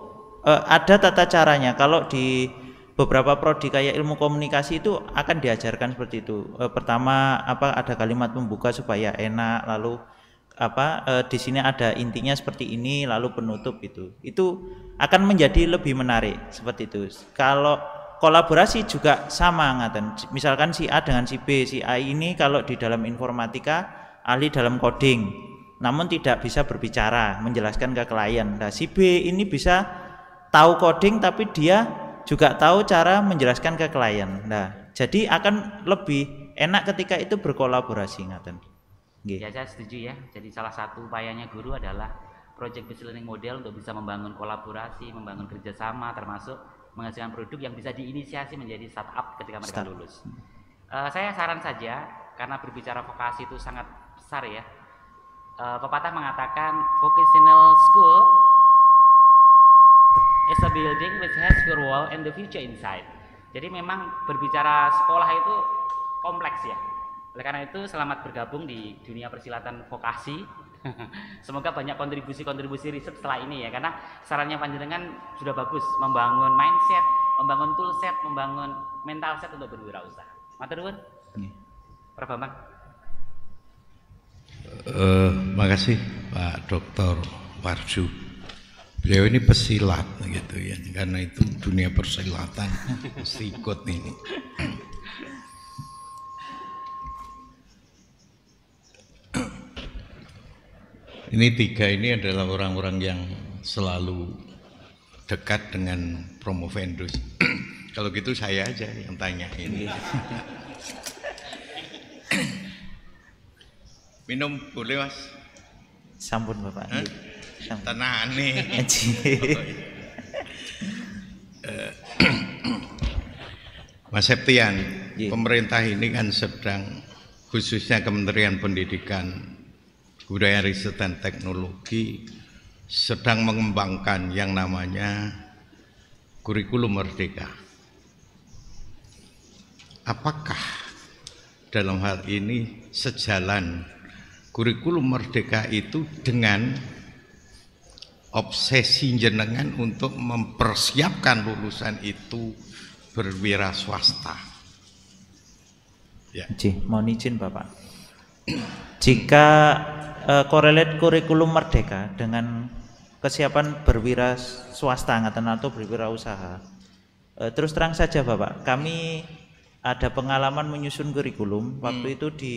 Speaker 3: ada tata caranya. Kalau di beberapa prodi kayak ilmu komunikasi itu akan diajarkan seperti itu. Pertama ada kalimat pembuka supaya enak, lalu di sini ada intinya seperti ini, lalu penutup itu akan menjadi lebih menarik seperti itu. Kalau kolaborasi juga sama ngaten. Misalkan si A dengan si B, si A ini kalau di dalam informatika ahli dalam coding, namun tidak bisa berbicara menjelaskan ke klien. Nah, si B ini bisa tahu coding tapi dia juga tahu cara menjelaskan ke klien. Nah, jadi akan lebih enak ketika itu berkolaborasi ngaten.
Speaker 5: Ya, saya setuju ya. Jadi salah satu upayanya guru adalah project based learning model untuk bisa membangun kolaborasi, membangun kerjasama, termasuk menghasilkan produk yang bisa diinisiasi menjadi startup ketika mereka lulus. Saya saran saja, karena berbicara vokasi itu sangat besar ya. Pepatah mengatakan vocational school is a building which has your wall and the future inside. Jadi memang berbicara sekolah itu kompleks ya. Oleh karena itu selamat bergabung di dunia persilatan vokasi. Semoga banyak kontribusi riset setelah ini ya, karena sarannya panjenengan sudah bagus membangun mindset, membangun toolset, membangun mental set untuk berwirausaha. Matur nuwun. Prof Bambang.
Speaker 2: Makasih Pak Dr. Warju. Beliau ini pesilat gitu ya, karena itu dunia persilatan mesti ikut ini. Ini tiga ini adalah orang-orang yang selalu dekat dengan Promovendus. Kalau gitu saya aja yang tanya ini. Minum boleh Mas?
Speaker 3: Sampun Bapak.
Speaker 2: Tenang nih. Mas Septian, pemerintah ini kan sedang, khususnya Kementerian Pendidikan, Budaya, Riset dan Teknologi, sedang mengembangkan yang namanya kurikulum merdeka. Apakah dalam hal ini sejalan kurikulum merdeka itu dengan obsesi jenengan untuk mempersiapkan lulusan itu berwira swasta? Ya.
Speaker 3: Mohon izin Bapak. Jika korelate kurikulum merdeka dengan kesiapan berwira swasta atau berwirausaha, terus terang saja Bapak, kami ada pengalaman menyusun kurikulum waktu itu di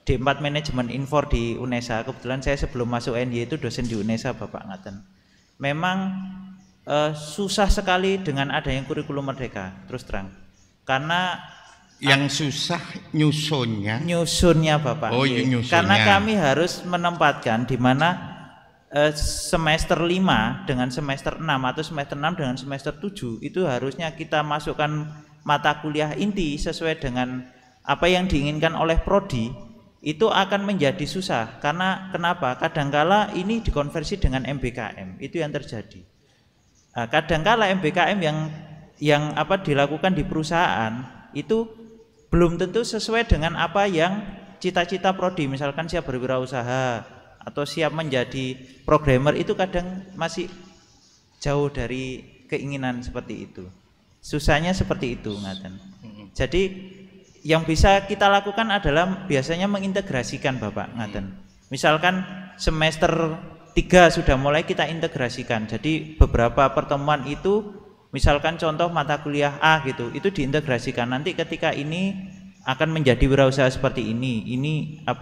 Speaker 3: D4 Manajemen Infor di UNESA. Kebetulan saya sebelum masuk NY itu dosen di UNESA Bapak ngaten. Memang susah sekali dengan adanya kurikulum merdeka, terus terang, karena
Speaker 2: yang susah nyusunnya
Speaker 3: Bapak.
Speaker 2: Oh, nyusunnya.
Speaker 3: Karena kami harus menempatkan di mana semester 5 dengan semester 6 atau semester 6 dengan semester 7 itu harusnya kita masukkan mata kuliah inti sesuai dengan apa yang diinginkan oleh prodi. Itu akan menjadi susah karena kenapa? Kadangkala ini dikonversi dengan MBKM, itu yang terjadi. Kadangkala MBKM yang dilakukan di perusahaan itu belum tentu sesuai dengan apa yang cita-cita prodi, misalkan siap berwirausaha atau siap menjadi programmer, itu kadang masih jauh dari keinginan seperti itu. Susahnya seperti itu ngaten. Jadi yang bisa kita lakukan adalah biasanya mengintegrasikan Bapak ngaten. Misalkan semester 3 sudah mulai kita integrasikan. Jadi beberapa pertemuan itu misalkan contoh mata kuliah A gitu, itu diintegrasikan. Nanti ketika ini akan menjadi wirausaha seperti ini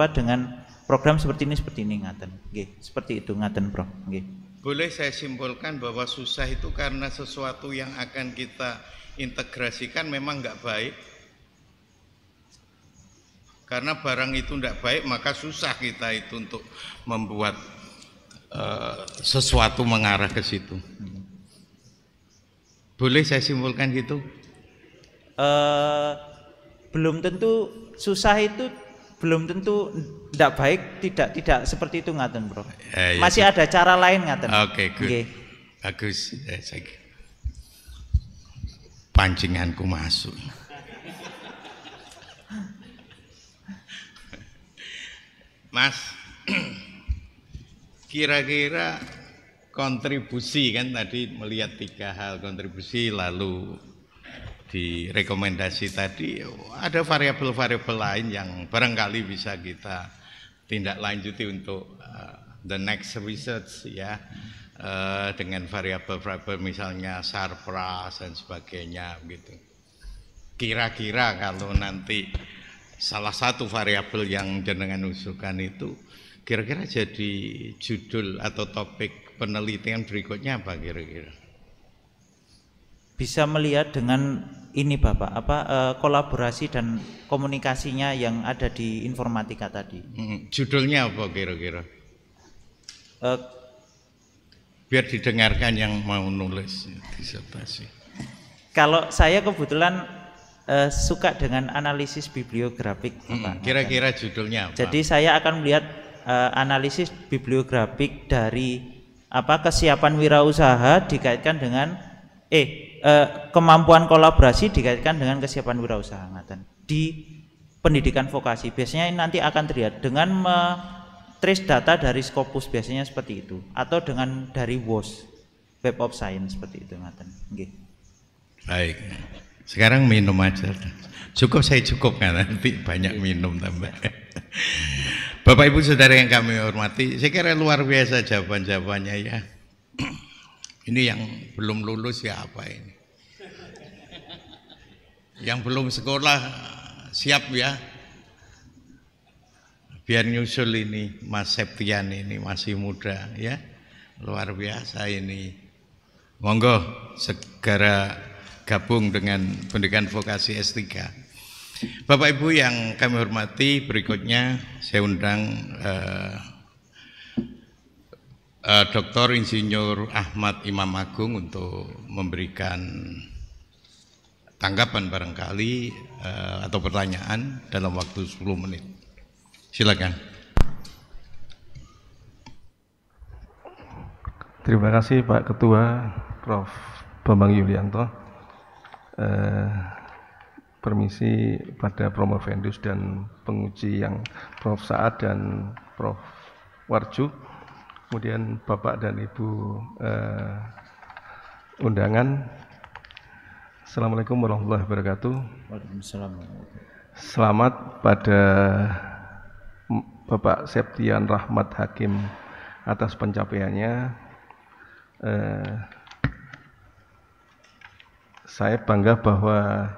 Speaker 3: dengan program seperti ini ngaten. Nggih, seperti itu ngaten, Prof. Nggih.
Speaker 2: boleh saya simpulkan bahwa susah itu karena sesuatu yang akan kita integrasikan memang nggak baik. Karena barang itu tidak baik, maka susah kita itu untuk membuat sesuatu mengarah ke situ. Boleh saya simpulkan gitu?
Speaker 3: Belum tentu susah itu belum tentu tidak baik, tidak seperti itu ngaten, Bro.
Speaker 2: Ya,
Speaker 3: masih ada cara lain ngaten.
Speaker 2: Oke, good. Bagus. Pancinganku masuk. Mas, kira-kira kontribusi kan tadi melihat 3 hal kontribusi, lalu di rekomendasi tadi ada variabel-variabel lain yang barangkali bisa kita tindak lanjuti untuk the next research ya, dengan variabel-variabel misalnya sarpras dan sebagainya gitu. Kira-kira kalau nanti salah satu variabel yang jenengan usulkan itu kira-kira jadi judul atau topik penelitian berikutnya apa kira-kira?
Speaker 3: Bisa melihat dengan ini Bapak, kolaborasi dan komunikasinya yang ada di informatika tadi.
Speaker 2: Judulnya apa kira-kira? Biar didengarkan yang mau nulis disertasi.
Speaker 3: Kalau saya kebetulan suka dengan analisis bibliografik,
Speaker 2: kira-kira judulnya apa?
Speaker 3: Jadi saya akan melihat analisis bibliografik dari kesiapan wirausaha dikaitkan dengan kemampuan kolaborasi dikaitkan dengan kesiapan wirausaha di pendidikan vokasi. Biasanya nanti akan terlihat dengan trace data dari Scopus, biasanya seperti itu, atau dengan dari WOS, Web of Science, seperti itu ngaten.
Speaker 2: Baik. Sekarang minum aja. Cukup kan, nanti banyak minum tambah. Bapak Ibu Saudara yang kami hormati, saya kira luar biasa jawaban-jawabannya ya. Ini yang belum lulus ya apa ini? Yang belum sekolah siap ya. Biar nyusul ini Mas Septian ini masih muda ya. Luar biasa ini. Monggo segera gabung dengan pendidikan vokasi S3. Bapak Ibu yang kami hormati, berikutnya saya undang Dr. Insinyur Ahmad Imam Agung untuk memberikan tanggapan barangkali atau pertanyaan dalam waktu 10 menit. Silakan.
Speaker 6: Terima kasih Pak Ketua, Prof. Bambang Yulianto. Permisi pada Promovendus dan penguji yang Prof. Saad dan Prof. Warju, kemudian Bapak dan Ibu undangan. Assalamualaikum warahmatullahi wabarakatuh.
Speaker 3: Waalaikumsalam.
Speaker 6: Selamat pada Bapak Septian Rahmat Hakim atas pencapaiannya. Saya bangga bahwa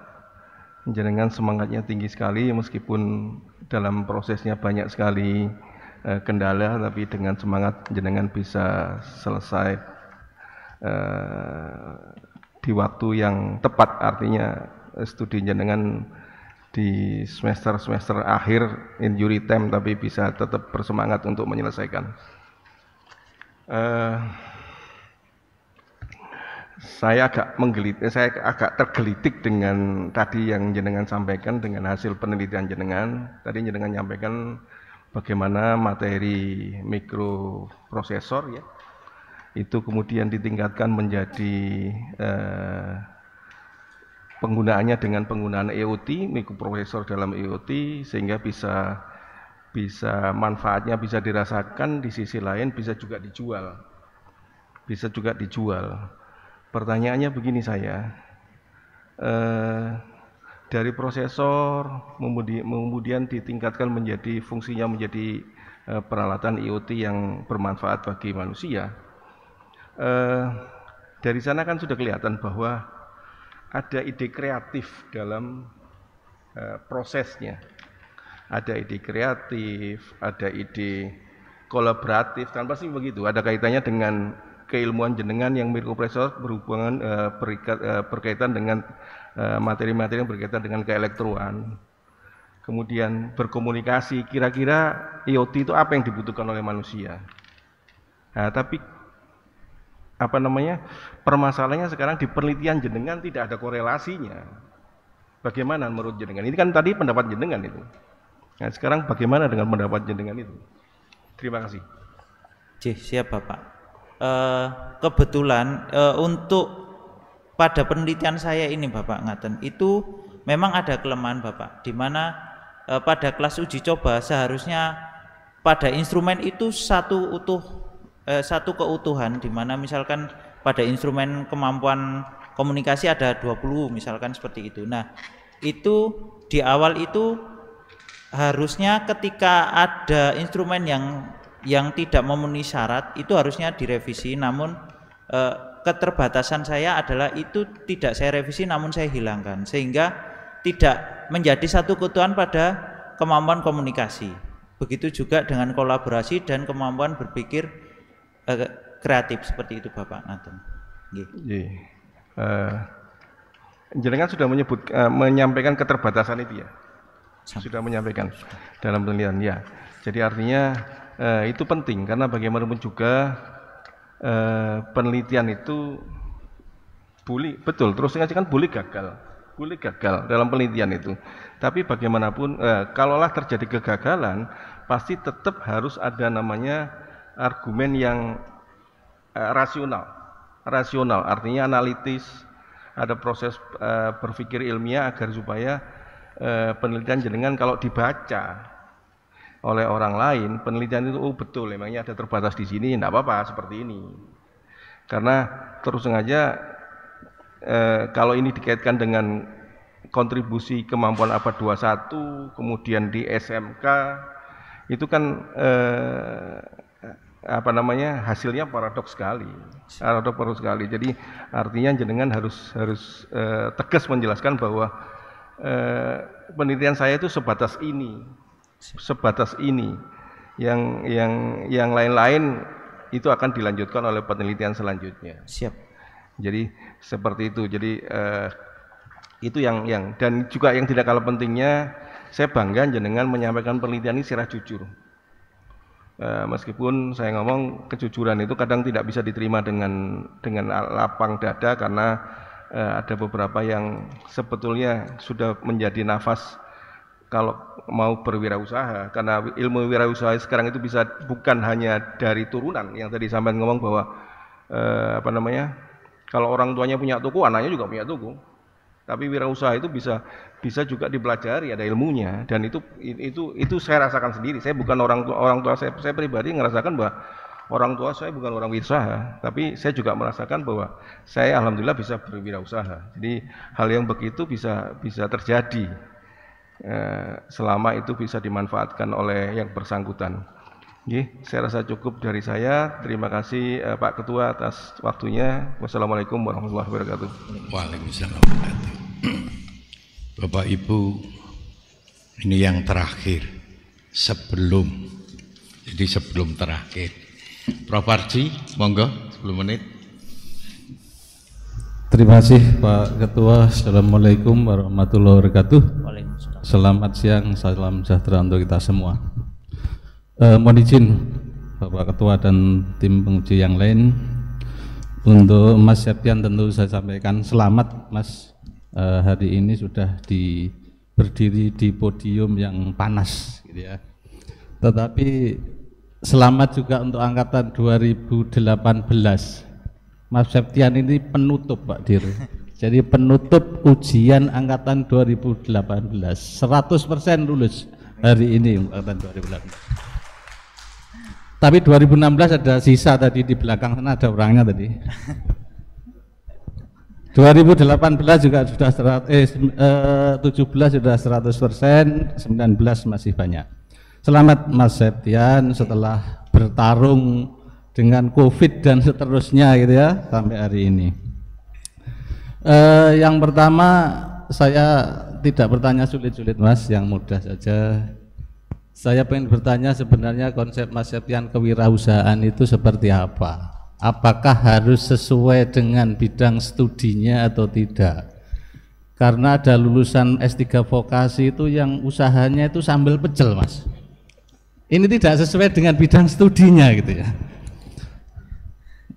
Speaker 6: jenengan semangatnya tinggi sekali meskipun dalam prosesnya banyak sekali kendala, tapi dengan semangat jenengan bisa selesai di waktu yang tepat. Artinya studi jenengan di semester akhir injury time, tapi bisa tetap bersemangat untuk menyelesaikan. Saya agak tergelitik dengan tadi yang jenengan sampaikan dengan hasil penelitian jenengan. Tadi jenengan nyampaikan bagaimana materi mikroprosesor ya, itu kemudian ditingkatkan menjadi penggunaannya dengan penggunaan IoT, mikroprosesor dalam IoT, sehingga bisa manfaatnya bisa dirasakan, di sisi lain bisa juga dijual. Pertanyaannya begini saya, dari prosesor kemudian ditingkatkan menjadi fungsinya menjadi peralatan IoT yang bermanfaat bagi manusia. Dari sana kan sudah kelihatan bahwa ada ide kreatif dalam prosesnya. Ada ide kreatif, ada ide kolaboratif, kan pasti begitu. Ada kaitannya dengan keilmuan jenengan yang mikroprosesor berhubungan berkaitan dengan materi-materi yang berkaitan dengan keelektroan. Kemudian berkomunikasi, kira-kira IoT itu apa yang dibutuhkan oleh manusia. Nah, tapi permasalahannya sekarang di penelitian jenengan tidak ada korelasinya. Bagaimana menurut jenengan? Ini kan tadi pendapat jenengan itu. Nah, sekarang bagaimana dengan pendapat jenengan itu? Terima kasih.
Speaker 3: Siap Bapak. Kebetulan untuk pada penelitian saya ini Bapak ngaten, itu memang ada kelemahan Bapak, di mana pada kelas uji coba seharusnya pada instrumen itu satu keutuhan, di mana misalkan pada instrumen kemampuan komunikasi ada 20 misalkan seperti itu. Nah, itu di awal itu harusnya ketika ada instrumen yang tidak memenuhi syarat itu harusnya direvisi, namun keterbatasan saya adalah itu tidak saya revisi namun saya hilangkan, sehingga tidak menjadi satu keutuhan pada kemampuan komunikasi. Begitu juga dengan kolaborasi dan kemampuan berpikir kreatif seperti itu Bapak Ngaten.
Speaker 6: Jenengan sudah menyampaikan keterbatasan itu ya? Sudah menyampaikan dalam penelitian ya. Jadi artinya itu penting karena bagaimanapun juga penelitian itu betul terus kan boleh gagal dalam penelitian itu. Tapi bagaimanapun kalaulah terjadi kegagalan pasti tetap harus ada namanya argumen yang rasional, artinya analitis, ada proses berpikir ilmiah agar supaya penelitian jenengan kalau dibaca oleh orang lain, penelitian itu betul emangnya ada terbatas di sini, enggak apa-apa seperti ini. Karena terus sengaja kalau ini dikaitkan dengan kontribusi kemampuan abad 21, kemudian di SMK itu kan hasilnya paradoks sekali. Jadi artinya jenengan harus tegas menjelaskan bahwa penelitian saya itu sebatas ini. Yang lain-lain itu akan dilanjutkan oleh penelitian selanjutnya.
Speaker 3: Siap.
Speaker 6: Jadi seperti itu. Jadi itu yang dan juga yang tidak kalah pentingnya, saya bangga jenengan menyampaikan penelitian ini secara jujur. Meskipun saya ngomong kejujuran itu kadang tidak bisa diterima dengan lapang dada karena ada beberapa yang sebetulnya sudah menjadi nafas kalau mau berwirausaha, karena ilmu wirausaha sekarang itu bisa bukan hanya dari turunan yang tadi sampai ngomong bahwa kalau orang tuanya punya toko, anaknya juga punya toko. Tapi wirausaha itu bisa juga dipelajari, ada ilmunya, dan itu saya rasakan sendiri. Saya bukan orang tua saya pribadi ngerasakan bahwa orang tua saya bukan orang wirausaha, tapi saya juga merasakan bahwa saya alhamdulillah bisa berwirausaha. Jadi hal yang begitu bisa terjadi selama itu bisa dimanfaatkan oleh yang bersangkutan. Saya rasa cukup dari saya. Terima kasih Pak Ketua atas waktunya. Wassalamualaikum warahmatullahi wabarakatuh.
Speaker 2: Waalaikumsalam. Bapak Ibu, ini yang terakhir sebelum terakhir. Prof. Arji, monggo 10 menit.
Speaker 7: Terima kasih Pak Ketua. Assalamualaikum warahmatullahi wabarakatuh. Selamat siang, salam sejahtera untuk kita semua. Mohon izin Bapak Ketua dan tim penguji yang lain, untuk Mas Septian tentu saya sampaikan selamat Mas, hari ini sudah berdiri di podium yang panas gitu ya. Tetapi selamat juga untuk angkatan 2018. Mas Septian ini penutup Pak Dir. Jadi penutup ujian angkatan 2018, 100% lulus hari ini angkatan 2018. Tapi 2016 ada sisa tadi di belakang sana, ada orangnya tadi. 2018 juga sudah 17 sudah 100%, 19 masih banyak. Selamat Mas Septian setelah bertarung dengan COVID dan seterusnya gitu ya sampai hari ini. Yang pertama saya tidak bertanya sulit-sulit Mas, yang mudah saja. Saya ingin bertanya sebenarnya konsep Mas Septian kewirausahaan itu seperti apa? apakah harus sesuai dengan bidang studinya atau tidak. Karena ada lulusan S3 vokasi itu yang usahanya itu sambal pecel, Mas. Ini tidak sesuai dengan bidang studinya gitu ya.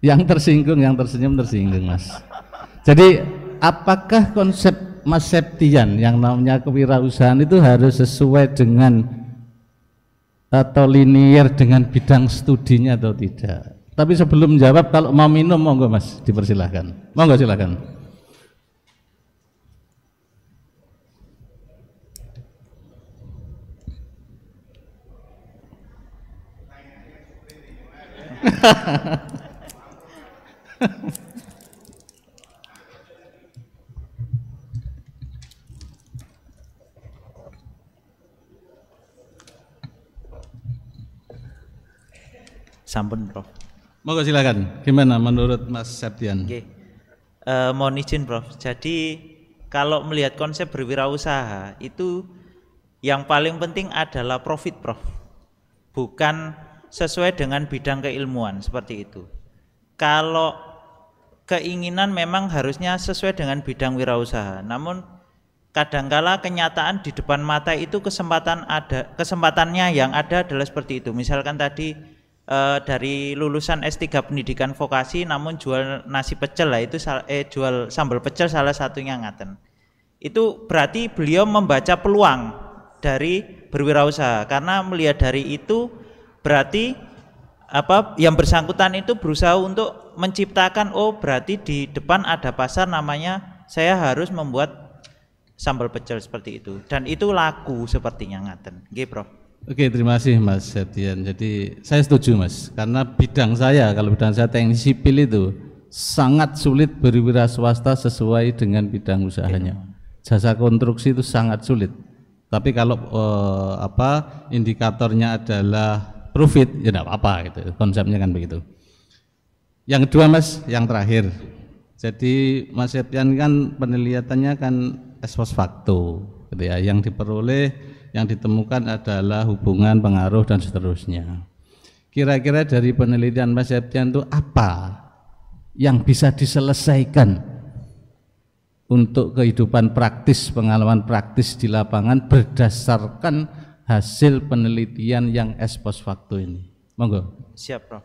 Speaker 7: Yang tersinggung, yang tersenyum tersinggung, Mas. Jadi apakah konsep Mas Septian yang namanya kewirausahaan itu harus sesuai dengan atau linier dengan bidang studinya atau tidak? Tapi sebelum jawab, kalau mau minum monggo Mas, dipersilahkan. Monggo silakan.
Speaker 3: Sampun, Prof.
Speaker 7: Monggo silakan. Gimana menurut Mas Septian?
Speaker 3: Oke. Mohon izin, Prof. Jadi kalau melihat konsep berwirausaha itu yang paling penting adalah profit, Prof. Bukan sesuai dengan bidang keilmuan seperti itu. Kalau keinginan memang harusnya sesuai dengan bidang wirausaha. Namun kadangkala kenyataan di depan mata itu kesempatannya yang ada adalah seperti itu. Misalkan tadi dari lulusan S3 pendidikan vokasi namun jual nasi pecel lah, itu jual sambal pecel salah satunya ngaten. Itu berarti beliau membaca peluang dari berwirausaha, karena melihat dari itu berarti yang bersangkutan itu berusaha untuk menciptakan, oh berarti di depan ada pasar, namanya saya harus membuat sambal pecel seperti itu, dan itu laku sepertinya ngaten. Nggih, Prof.
Speaker 7: Oke, terima kasih Mas Septian. Jadi saya setuju Mas, karena bidang saya, kalau bidang saya teknik sipil itu sangat sulit berwira swasta sesuai dengan bidang usahanya. Jasa konstruksi itu sangat sulit. Tapi kalau indikatornya adalah profit, ya tidak apa-apa gitu. Konsepnya kan begitu. Yang kedua Mas, yang terakhir. Jadi Mas Septian kan penelitiannya kan ex post facto, gitu ya. Yang diperoleh, yang ditemukan adalah hubungan, pengaruh dan seterusnya. Kira-kira dari penelitian Mas Septian itu apa yang bisa diselesaikan untuk kehidupan praktis, pengalaman praktis di lapangan berdasarkan hasil penelitian yang ex post facto ini? Monggo.
Speaker 3: Siap, Prof.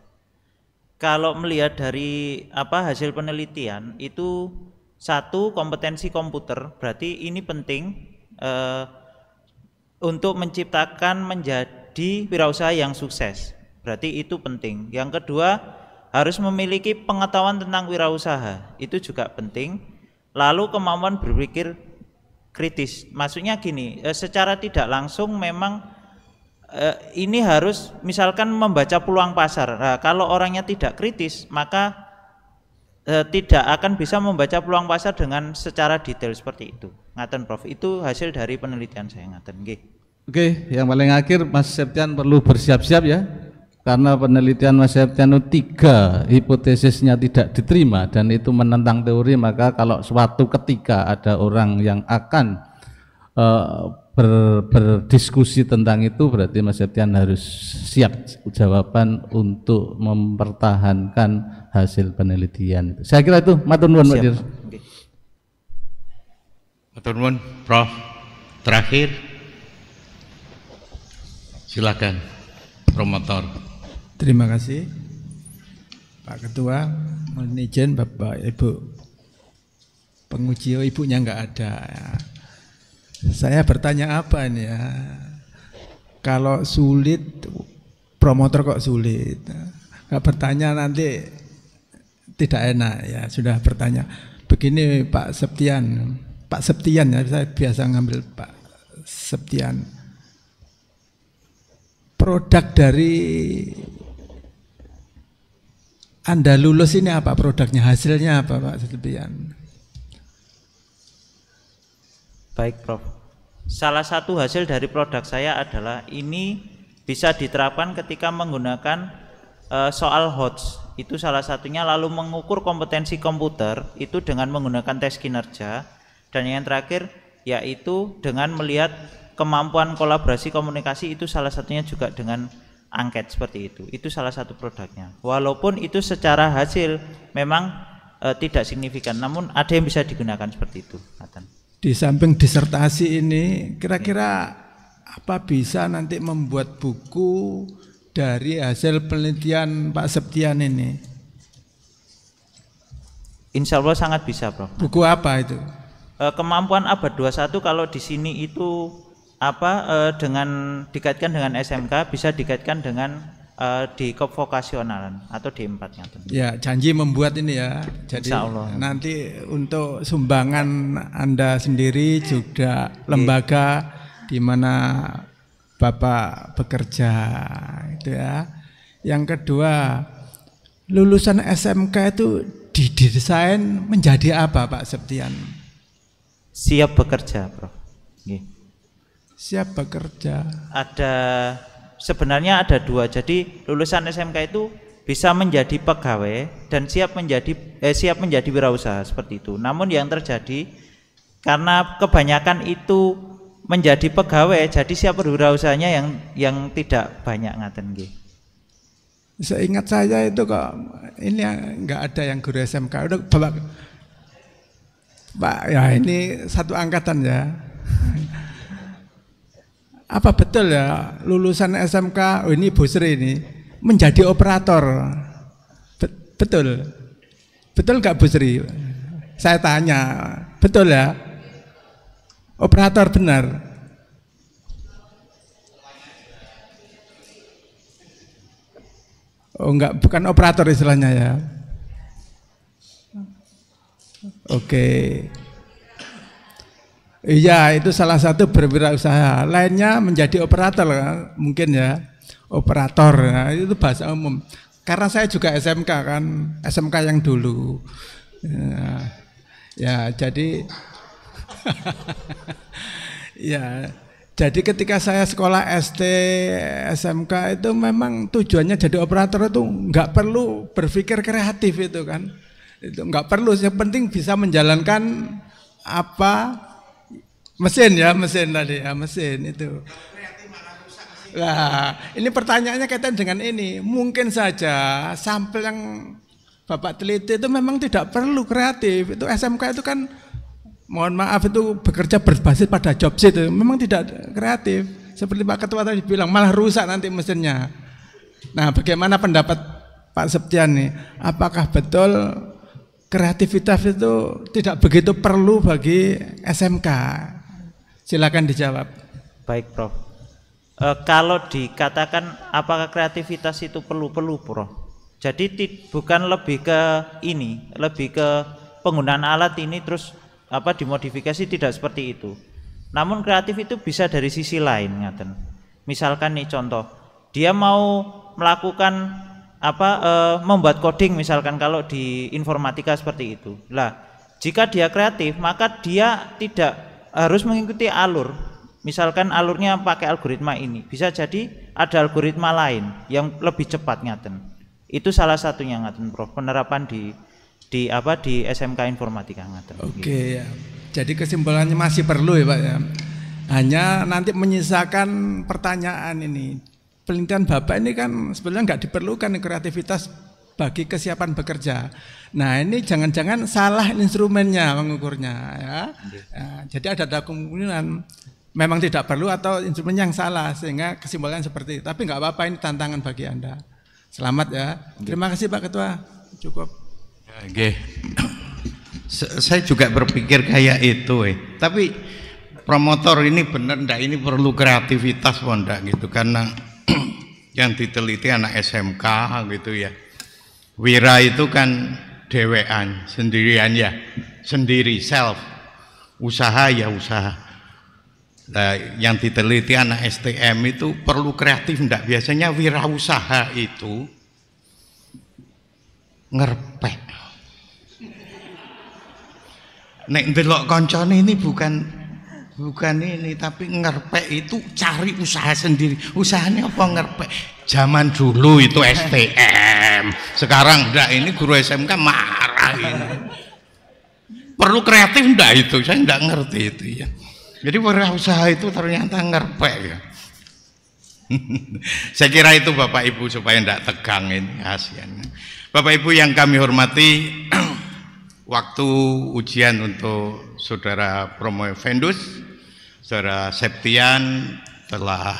Speaker 3: Kalau melihat dari hasil penelitian itu, satu, kompetensi komputer, berarti ini penting untuk menciptakan menjadi wirausaha yang sukses, berarti itu penting. Yang kedua, harus memiliki pengetahuan tentang wirausaha, itu juga penting. Lalu kemampuan berpikir kritis, maksudnya gini, secara tidak langsung memang ini harus misalkan membaca peluang pasar. Nah, kalau orangnya tidak kritis, maka tidak akan bisa membaca peluang pasar dengan secara detail seperti itu. Ngaten, Prof. Itu hasil dari penelitian saya, ngaten.
Speaker 7: Oke, yang paling akhir Mas Septian perlu bersiap-siap ya, karena penelitian Mas Septian itu 3 hipotesisnya tidak diterima dan itu menentang teori. Maka kalau suatu ketika ada orang yang akan berdiskusi tentang itu, berarti Mas Septian harus siap jawaban untuk mempertahankan hasil penelitian itu. Saya kira itu. Matur nuwun, Pak Dir.
Speaker 2: Matur nuwun, Prof. Terakhir, silakan promotor.
Speaker 8: Terima kasih Pak Ketua. Mohon izin Bapak Ibu penguji, ibunya nggak ada ya. Saya bertanya apa ini ya, kalau sulit, promotor kok sulit, nggak bertanya nanti tidak enak ya. Sudah bertanya begini Pak Septian ya, saya biasa ngambil Pak Septian. Produk dari Anda lulus ini apa produknya, hasilnya apa Pak Septian?
Speaker 3: Baik, Prof. Salah satu hasil dari produk saya adalah ini bisa diterapkan ketika menggunakan soal HOTS. Itu salah satunya, lalu mengukur kompetensi komputer itu dengan menggunakan tes kinerja, dan yang terakhir yaitu dengan melihat kemampuan kolaborasi komunikasi, itu salah satunya juga dengan angket seperti itu salah satu produknya. Walaupun itu secara hasil memang tidak signifikan, namun ada yang bisa digunakan seperti itu.
Speaker 8: Di samping disertasi ini, kira-kira apa bisa nanti membuat buku dari hasil penelitian Pak Septian ini?
Speaker 3: Insya Allah sangat bisa, Prof.
Speaker 8: Buku apa itu?
Speaker 3: Kemampuan abad 21 kalau di sini itu dengan dikaitkan dengan SMK, bisa dikaitkan dengan di vokasionalan atau D4
Speaker 8: ya. Janji membuat ini ya. Jadi nanti untuk sumbangan Anda sendiri juga lembaga di mana Bapak bekerja itu ya. Yang kedua, lulusan SMK itu didesain menjadi apa, Pak Septian?
Speaker 3: Siap bekerja, Prof.
Speaker 8: Siap bekerja.
Speaker 3: Sebenarnya ada dua. Jadi lulusan SMK itu bisa menjadi pegawai dan siap menjadi wirausaha seperti itu. Namun yang terjadi karena kebanyakan itu menjadi pegawai, jadi siap berwirausahanya yang tidak banyak ngaten nggih.
Speaker 8: Seingat saya itu kok ini nggak ada yang guru SMK. Udah Pak ya, ini satu angkatan ya. Apa betul ya lulusan SMK ini Bu Sri ini menjadi operator? Betul? Betul nggak Bu Sri? Saya tanya, betul ya? Operator benar? Oh enggak, bukan operator istilahnya ya. Oke. Iya, itu salah satu berwirausaha. Lainnya menjadi operator mungkin ya. Operator, ya, itu bahasa umum. Karena saya juga SMK kan, SMK yang dulu. Ya jadi ya, jadi ketika saya sekolah SD, SMK itu memang tujuannya jadi operator itu nggak perlu berpikir kreatif itu kan. Itu nggak perlu, yang penting bisa menjalankan mesin tadi ya, mesin itu. Nah, ini pertanyaannya kaitan dengan ini. Mungkin saja sampel yang Bapak teliti itu memang tidak perlu kreatif. Itu SMK itu kan, mohon maaf, itu bekerja berbasis pada job sheet itu memang tidak kreatif. Seperti Pak Ketua tadi bilang, malah rusak nanti mesinnya. Nah, bagaimana pendapat Pak Septian nih? Apakah betul kreativitas itu tidak begitu perlu bagi SMK? Silakan dijawab.
Speaker 3: Baik, Prof. Kalau dikatakan apakah kreativitas itu perlu, Prof. Jadi bukan lebih ke ini, lebih ke penggunaan alat ini terus dimodifikasi, tidak seperti itu. Namun kreatif itu bisa dari sisi lain, ngaten. Misalkan nih contoh, dia mau melakukan membuat coding misalkan kalau di informatika seperti itu. Lah, jika dia kreatif maka dia tidak harus mengikuti alur. Misalkan alurnya pakai algoritma ini, bisa jadi ada algoritma lain yang lebih cepat ngaten. Itu salah satunya ngaten, Prof. Penerapan di SMK informatika ngaten.
Speaker 8: Oke, ya. Jadi kesimpulannya masih perlu ya, Pak ya. Hanya nanti menyisakan pertanyaan ini. Penelitian Bapak ini kan sebenarnya nggak diperlukan kreativitas bagi kesiapan bekerja. Nah, ini jangan-jangan salah instrumennya mengukurnya ya. Jadi ada kemungkinan memang tidak perlu atau instrumen yang salah sehingga kesimpulan seperti itu. Tapi nggak apa-apa, ini tantangan bagi Anda. Selamat ya. Terima kasih Pak Ketua. Cukup.
Speaker 2: Oke. Saya juga berpikir kayak itu, tapi promotor ini benar ndak ini perlu kreativitas ndak gitu, karena yang diteliti anak SMK gitu ya. Wira itu kan dewean, sendirian ya, sendiri, self. Usaha ya usaha. Nah, yang diteliti anak STM itu perlu kreatif ndak? Biasanya wirausaha itu ngerpek. Nek ndelok koncone ini bukan ini, tapi ngerpek itu cari usaha sendiri. Usahanya apa ngerpek? Zaman dulu itu STM, sekarang enggak, ini guru SMK marah ini. Perlu kreatif enggak itu? Saya enggak ngerti itu ya. Jadi wirausaha itu ternyata ngerpek ya. Saya kira itu Bapak Ibu supaya tidak tegang ini hasilnya. Bapak Ibu yang kami hormati, waktu ujian untuk Saudara Promovendus, Saudara Septian telah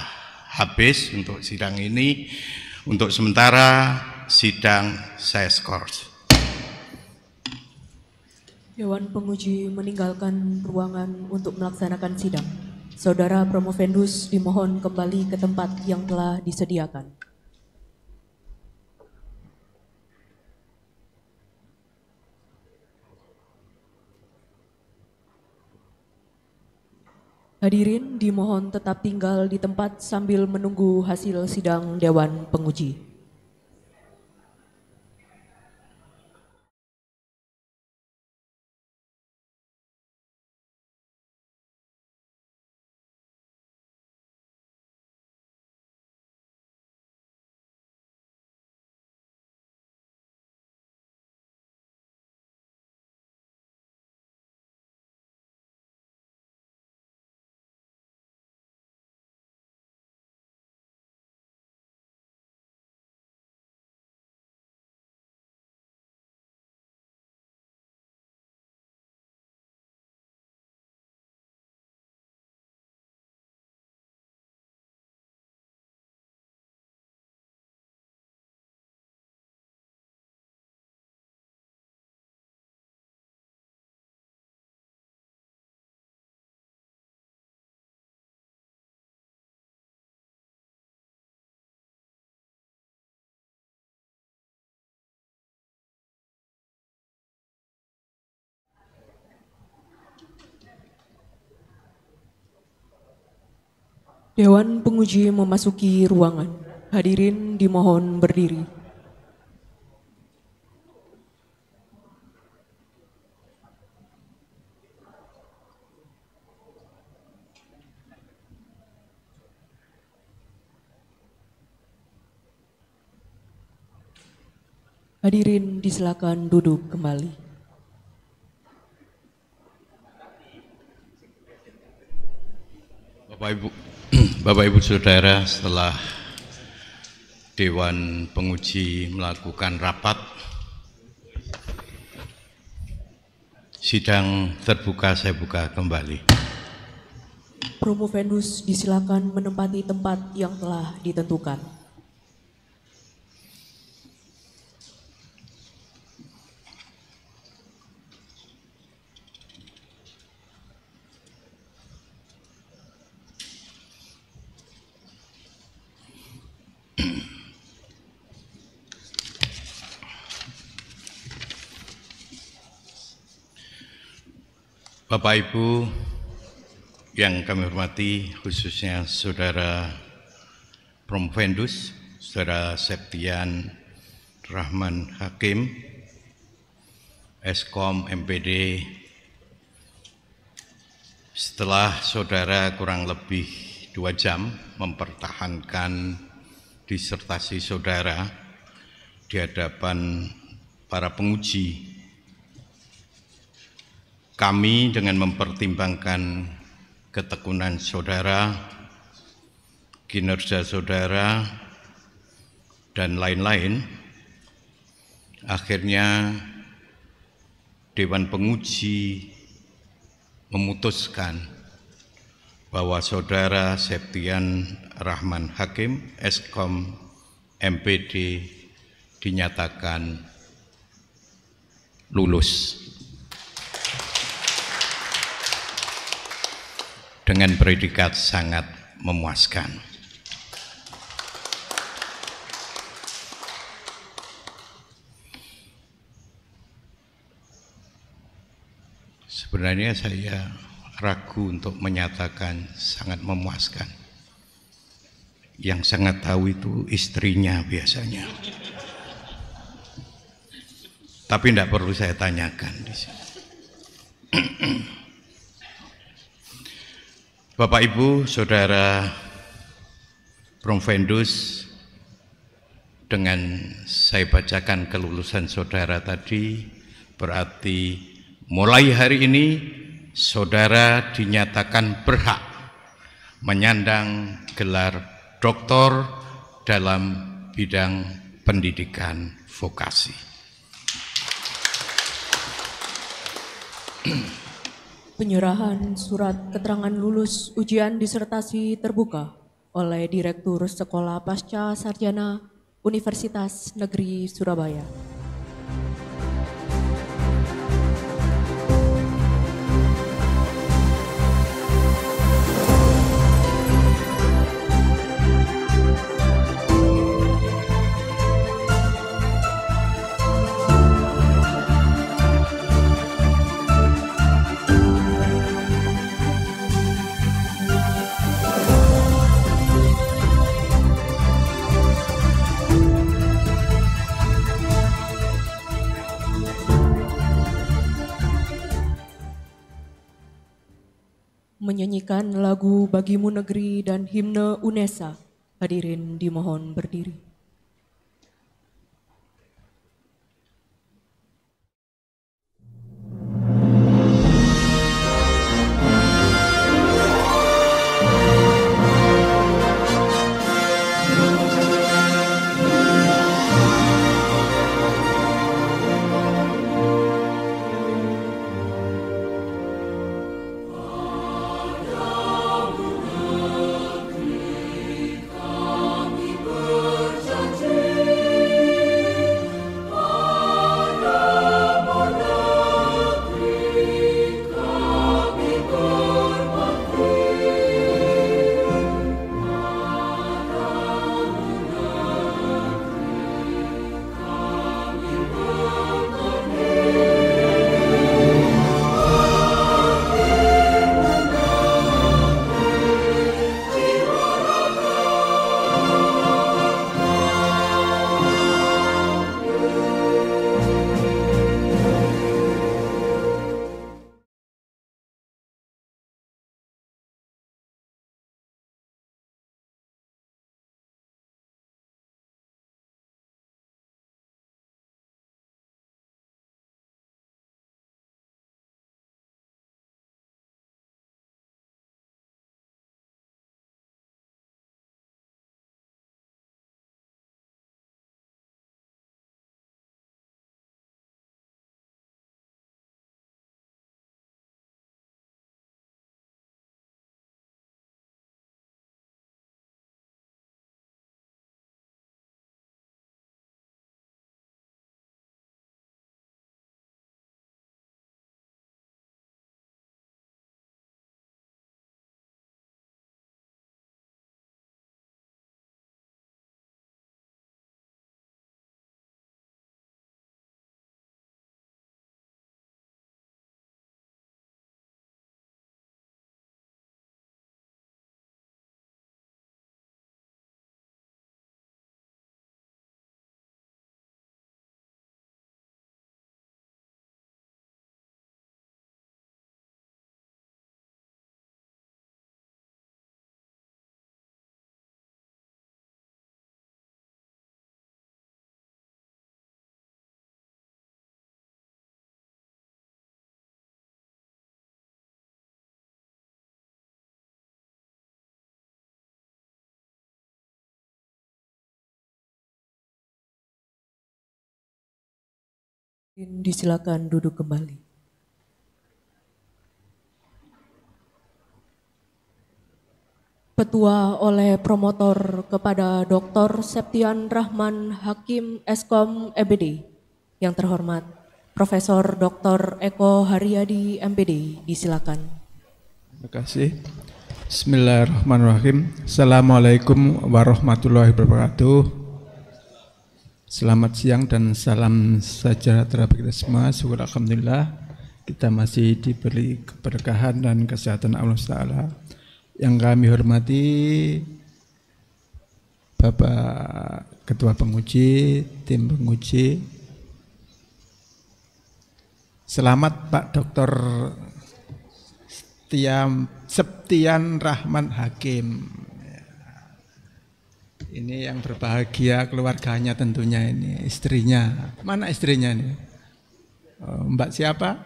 Speaker 2: habis untuk sidang ini. Untuk sementara sidang saya skors.
Speaker 1: Dewan Penguji meninggalkan ruangan untuk melaksanakan sidang. Saudara Promovendus dimohon kembali ke tempat yang telah disediakan. Hadirin dimohon tetap tinggal di tempat sambil menunggu hasil sidang Dewan Penguji. Dewan Penguji memasuki ruangan. Hadirin dimohon berdiri. Hadirin disilakan duduk kembali.
Speaker 2: Bapak Ibu Saudara, setelah Dewan Penguji melakukan rapat, sidang terbuka saya buka kembali.
Speaker 1: Promovendus disilakan menempati tempat yang telah ditentukan.
Speaker 2: Bapak Ibu yang kami hormati, khususnya Saudara Promovendus, Saudara Septian Rahman Hakim, Eskom MPD, setelah Saudara kurang lebih 2 jam mempertahankan disertasi Saudara di hadapan para penguji, kami dengan mempertimbangkan ketekunan Saudara, kinerja Saudara, dan lain-lain, akhirnya Dewan Penguji memutuskan bahwa Saudara Septian Rahman Hakim, Eskom MPD, dinyatakan lulus dengan predikat sangat memuaskan. Sebenarnya saya ragu untuk menyatakan sangat memuaskan. Yang sangat tahu itu istrinya biasanya. Tapi tidak perlu saya tanyakan di sini. Bapak Ibu, Saudara Promovendus, dengan saya bacakan kelulusan Saudara tadi, berarti mulai hari ini Saudara dinyatakan berhak menyandang gelar doktor dalam bidang pendidikan vokasi.
Speaker 1: Penyerahan surat keterangan lulus ujian disertasi terbuka oleh Direktur Sekolah Pasca Sarjana Universitas Negeri Surabaya. Menyanyikan lagu Bagimu Negeri dan himne UNESA. Hadirin dimohon berdiri. Disilakan duduk kembali. Petua oleh promotor kepada Dr. Septian Rahman Hakim Eskom EBD. Yang terhormat Profesor Dr. Eko Haryadi MPD, disilakan.
Speaker 8: Terima kasih. Bismillahirrahmanirrahim. Assalamualaikum warahmatullahi wabarakatuh. Selamat siang dan salam sejahtera bagi kita semua. Syukur alhamdulillah kita masih diberi keberkahan dan kesehatan Allah Ta'ala. Yang kami hormati Bapak Ketua Penguji, tim penguji. Selamat Pak Dr. Septian Rahman Hakim. Ini yang berbahagia keluarganya tentunya ini, istrinya. Mana istrinya ini? Mbak siapa?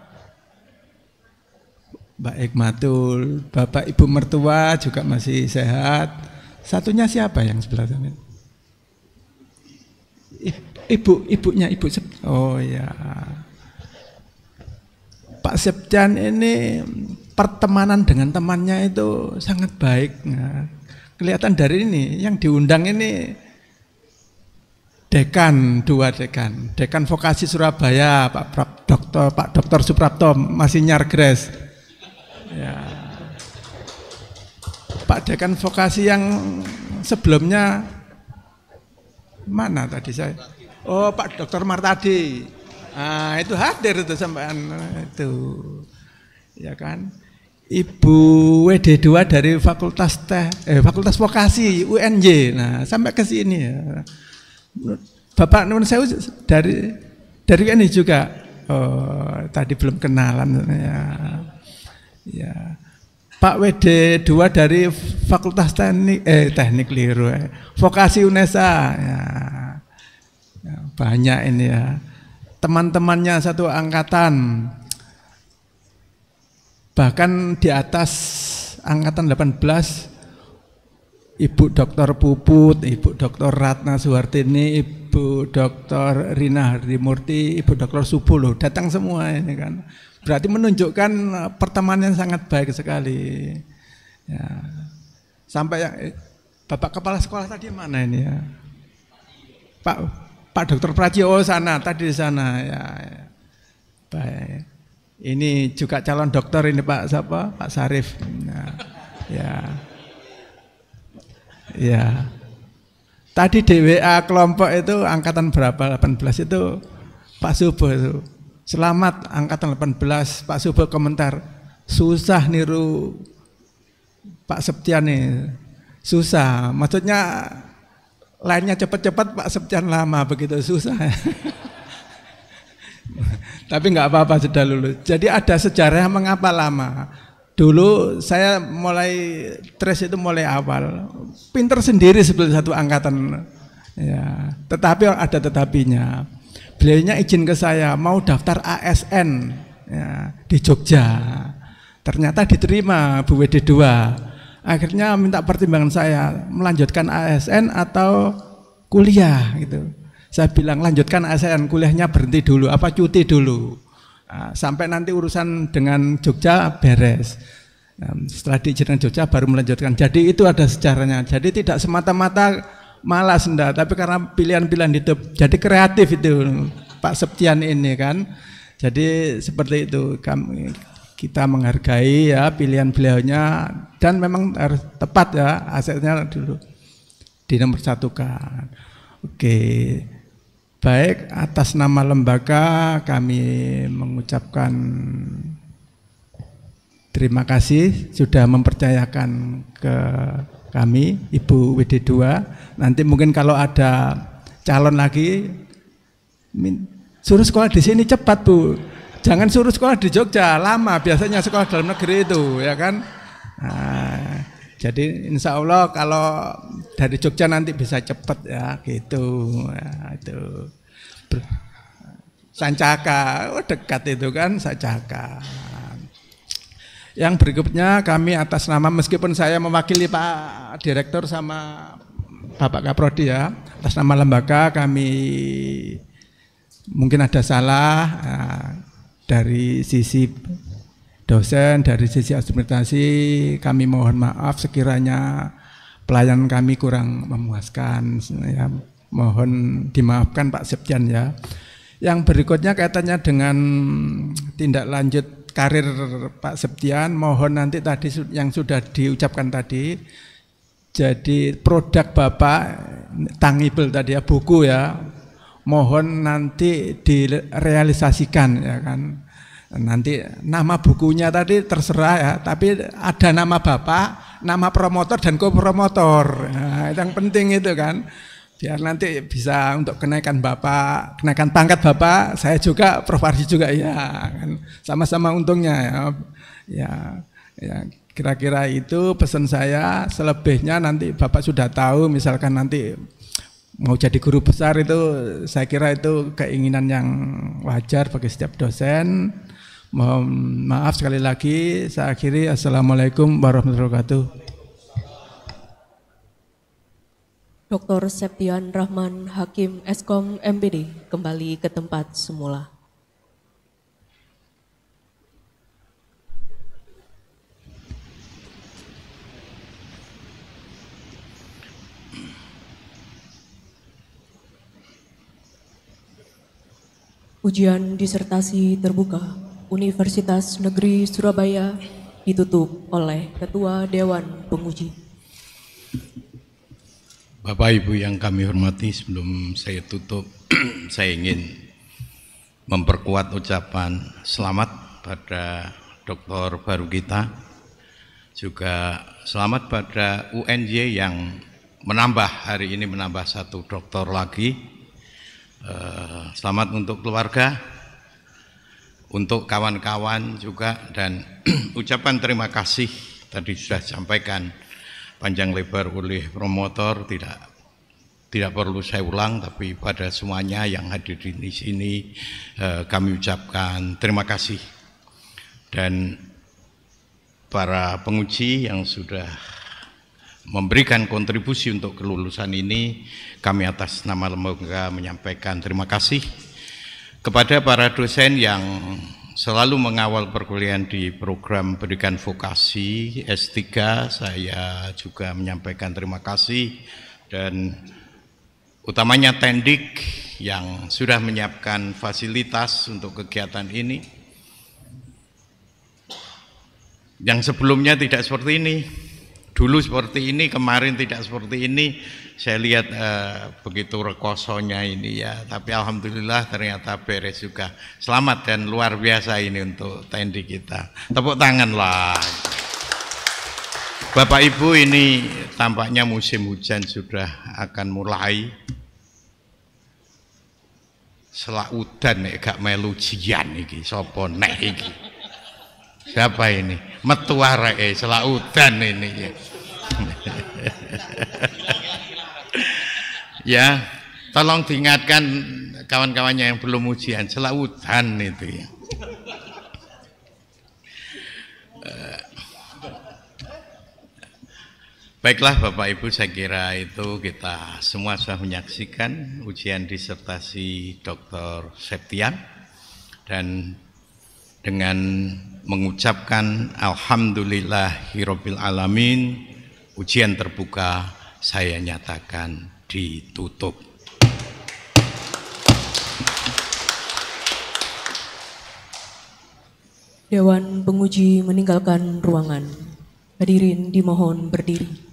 Speaker 8: Mbak Hikmatul. Bapak Ibu mertua juga masih sehat. Satunya siapa yang sebelah sana? Ibunya Ibu oh ya. Pak Septian ini pertemanan dengan temannya itu sangat baik. Nah, kelihatan dari ini yang diundang ini dekan, 2 dekan. Dekan Vokasi Surabaya, Pak Dr. Suprapto masih nyargres. Ya. Pak Dekan Vokasi yang sebelumnya mana tadi saya? Oh, Pak Dr. Martadi. Nah, itu hadir itu sampean itu. Ya kan? Ibu WD2 dari Fakultas Vokasi UNJ. Nah, sampai ke sini ya. Bapak Nun Sewu dari ini juga. Oh, tadi belum kenalan ya. Ya. Pak WD2 dari Fakultas Teknik keliru. Vokasi UNESA. Ya. Ya, banyak ini ya. Teman-temannya satu angkatan. Bahkan di atas angkatan 18 Ibu Dr. Puput, Ibu Dr. Ratna Suhartini, Ibu Dr. Rina Hardimurti, Ibu Dr. Subuh loh, datang semua ini kan. Berarti menunjukkan pertemanan yang sangat baik sekali. Ya. Sampai yang Bapak Kepala Sekolah tadi mana ini ya? Pak Dr. Prajo sana, tadi di sana ya. Baik. Ini juga calon dokter ini Pak siapa? Pak Sarif. Nah, ya. Ya. Tadi DWA kelompok itu angkatan berapa? 18 itu Pak Subuh itu. Selamat angkatan 18, Pak Subuh komentar. Susah niru Pak Septian nih. Susah. Maksudnya lainnya cepat-cepat, Pak Septian lama, begitu susah. Tapi nggak apa-apa sudah lulus. Jadi ada sejarah mengapa lama. Dulu saya mulai trace itu mulai awal. Pinter sendiri sebelum satu angkatan. Ya, tetapi ada tetapinya. Beliaunya izin ke saya mau daftar ASN ya, di Jogja. Ternyata diterima Bu WD2. Akhirnya minta pertimbangan saya melanjutkan ASN atau kuliah gitu. Saya bilang lanjutkan ASN, kuliahnya berhenti dulu, apa cuti dulu. Nah, sampai nanti urusan dengan Jogja beres. Nah, setelah diizinkan Jogja baru melanjutkan. Jadi itu ada sejarahnya. Jadi tidak semata-mata malas enggak, tapi karena pilihan-pilihan hidup. Jadi kreatif itu Pak Septian ini kan. Jadi seperti itu kita menghargai ya pilihan beliaunya dan memang harus tepat ya asetnya dulu di nomor 1 kan. Oke. Baik, atas nama lembaga kami mengucapkan terima kasih sudah mempercayakan ke kami, Ibu WD2. Nanti mungkin kalau ada calon lagi, suruh sekolah di sini cepat Bu. Jangan suruh sekolah di Jogja, lama biasanya sekolah dalam negeri itu, ya kan. Nah, jadi insya Allah kalau dari Jogja nanti bisa cepat ya gitu. Ya, itu Sancaka, oh dekat itu kan Sancaka. Yang berikutnya kami atas nama meskipun saya mewakili Pak Direktur sama Bapak Kaprodi ya, atas nama lembaga kami mungkin ada salah dari sisi dosen, dari sisi administrasi kami mohon maaf sekiranya pelayanan kami kurang memuaskan ya, mohon dimaafkan Pak Septian ya. Yang berikutnya kaitannya dengan tindak lanjut karir Pak Septian, mohon nanti tadi yang sudah diucapkan tadi, jadi produk Bapak tangible tadi ya, buku ya, mohon nanti direalisasikan ya kan. Nanti nama bukunya tadi terserah ya, tapi ada nama Bapak, nama promotor dan kopromotor. Nah, yang penting itu kan, biar nanti bisa untuk kenaikan Bapak, kenaikan pangkat Bapak, saya juga Prof Ardi juga ya, kan sama-sama untungnya ya. Ya kira-kira itu pesan saya. Selebihnya nanti Bapak sudah tahu, misalkan nanti mau jadi guru besar itu, saya kira itu keinginan yang wajar bagi setiap dosen. Mohon maaf sekali lagi, saya akhiri. Assalamualaikum warahmatullahi wabarakatuh.
Speaker 1: Dr. Septian Rahman, Hakim Eskom MPD, kembali ke tempat semula. Ujian disertasi terbuka Universitas Negeri Surabaya ditutup oleh Ketua Dewan Penguji.
Speaker 2: Bapak Ibu yang kami hormati, sebelum saya tutup, saya ingin memperkuat ucapan selamat pada doktor baru kita, juga selamat pada UNY yang hari ini menambah 1 doktor lagi. Selamat untuk keluarga, untuk kawan-kawan juga, dan ucapan terima kasih tadi sudah disampaikan panjang lebar oleh promotor, tidak perlu saya ulang, tapi pada semuanya yang hadir di sini kami ucapkan terima kasih. Dan para penguji yang sudah memberikan kontribusi untuk kelulusan ini, kami atas nama lembaga menyampaikan terima kasih kepada para dosen yang selalu mengawal perkuliahan di program pendidikan vokasi S3. Saya juga menyampaikan terima kasih, dan utamanya Tendik yang sudah menyiapkan fasilitas untuk kegiatan ini, yang sebelumnya tidak seperti ini. Dulu seperti ini, kemarin tidak seperti ini. Saya lihat begitu rekosonya ini ya, tapi alhamdulillah ternyata beres juga. Selamat dan luar biasa ini untuk TNI kita. Tepuk tangan lah. Bapak Ibu, ini tampaknya musim hujan sudah akan mulai. Selak udan nek gak melu jian iki, sapa nek iki? Siapa ini? Metu areke selak udan ini ya. Ya, tolong diingatkan kawan-kawannya yang belum ujian, selak udan itu ya. Baiklah Bapak Ibu, saya kira itu kita semua sudah menyaksikan ujian disertasi Dr. Septian, dan dengan mengucapkan alhamdulillahirabbil alamin, ujian terbuka saya nyatakan ditutup.
Speaker 1: Dewan Penguji meninggalkan ruangan. Hadirin dimohon berdiri.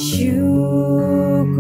Speaker 9: Syukur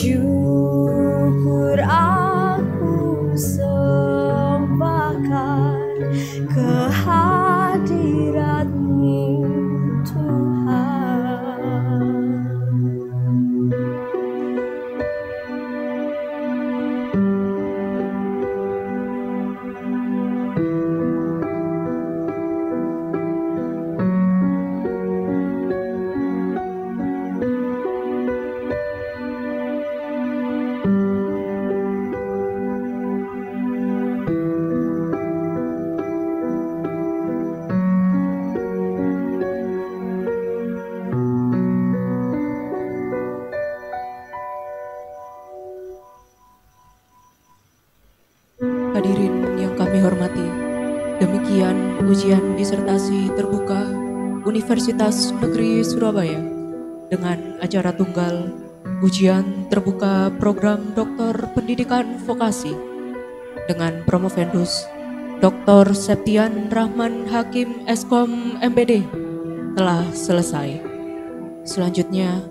Speaker 9: syukur aku sembahkan kehadirat-Mu Tuhan.
Speaker 1: Hadirin yang kami hormati, demikian ujian disertasi terbuka Universitas Negeri Surabaya dengan acara tunggal ujian terbuka program Doktor Pendidikan Vokasi dengan Promovendus Dr. Septian Rahman Hakim Eskom MPD telah selesai. Selanjutnya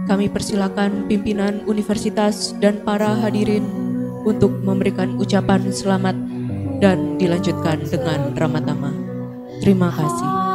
Speaker 1: kami persilakan pimpinan universitas dan para hadirin untuk memberikan ucapan selamat dan dilanjutkan dengan Ramadama. Terima kasih.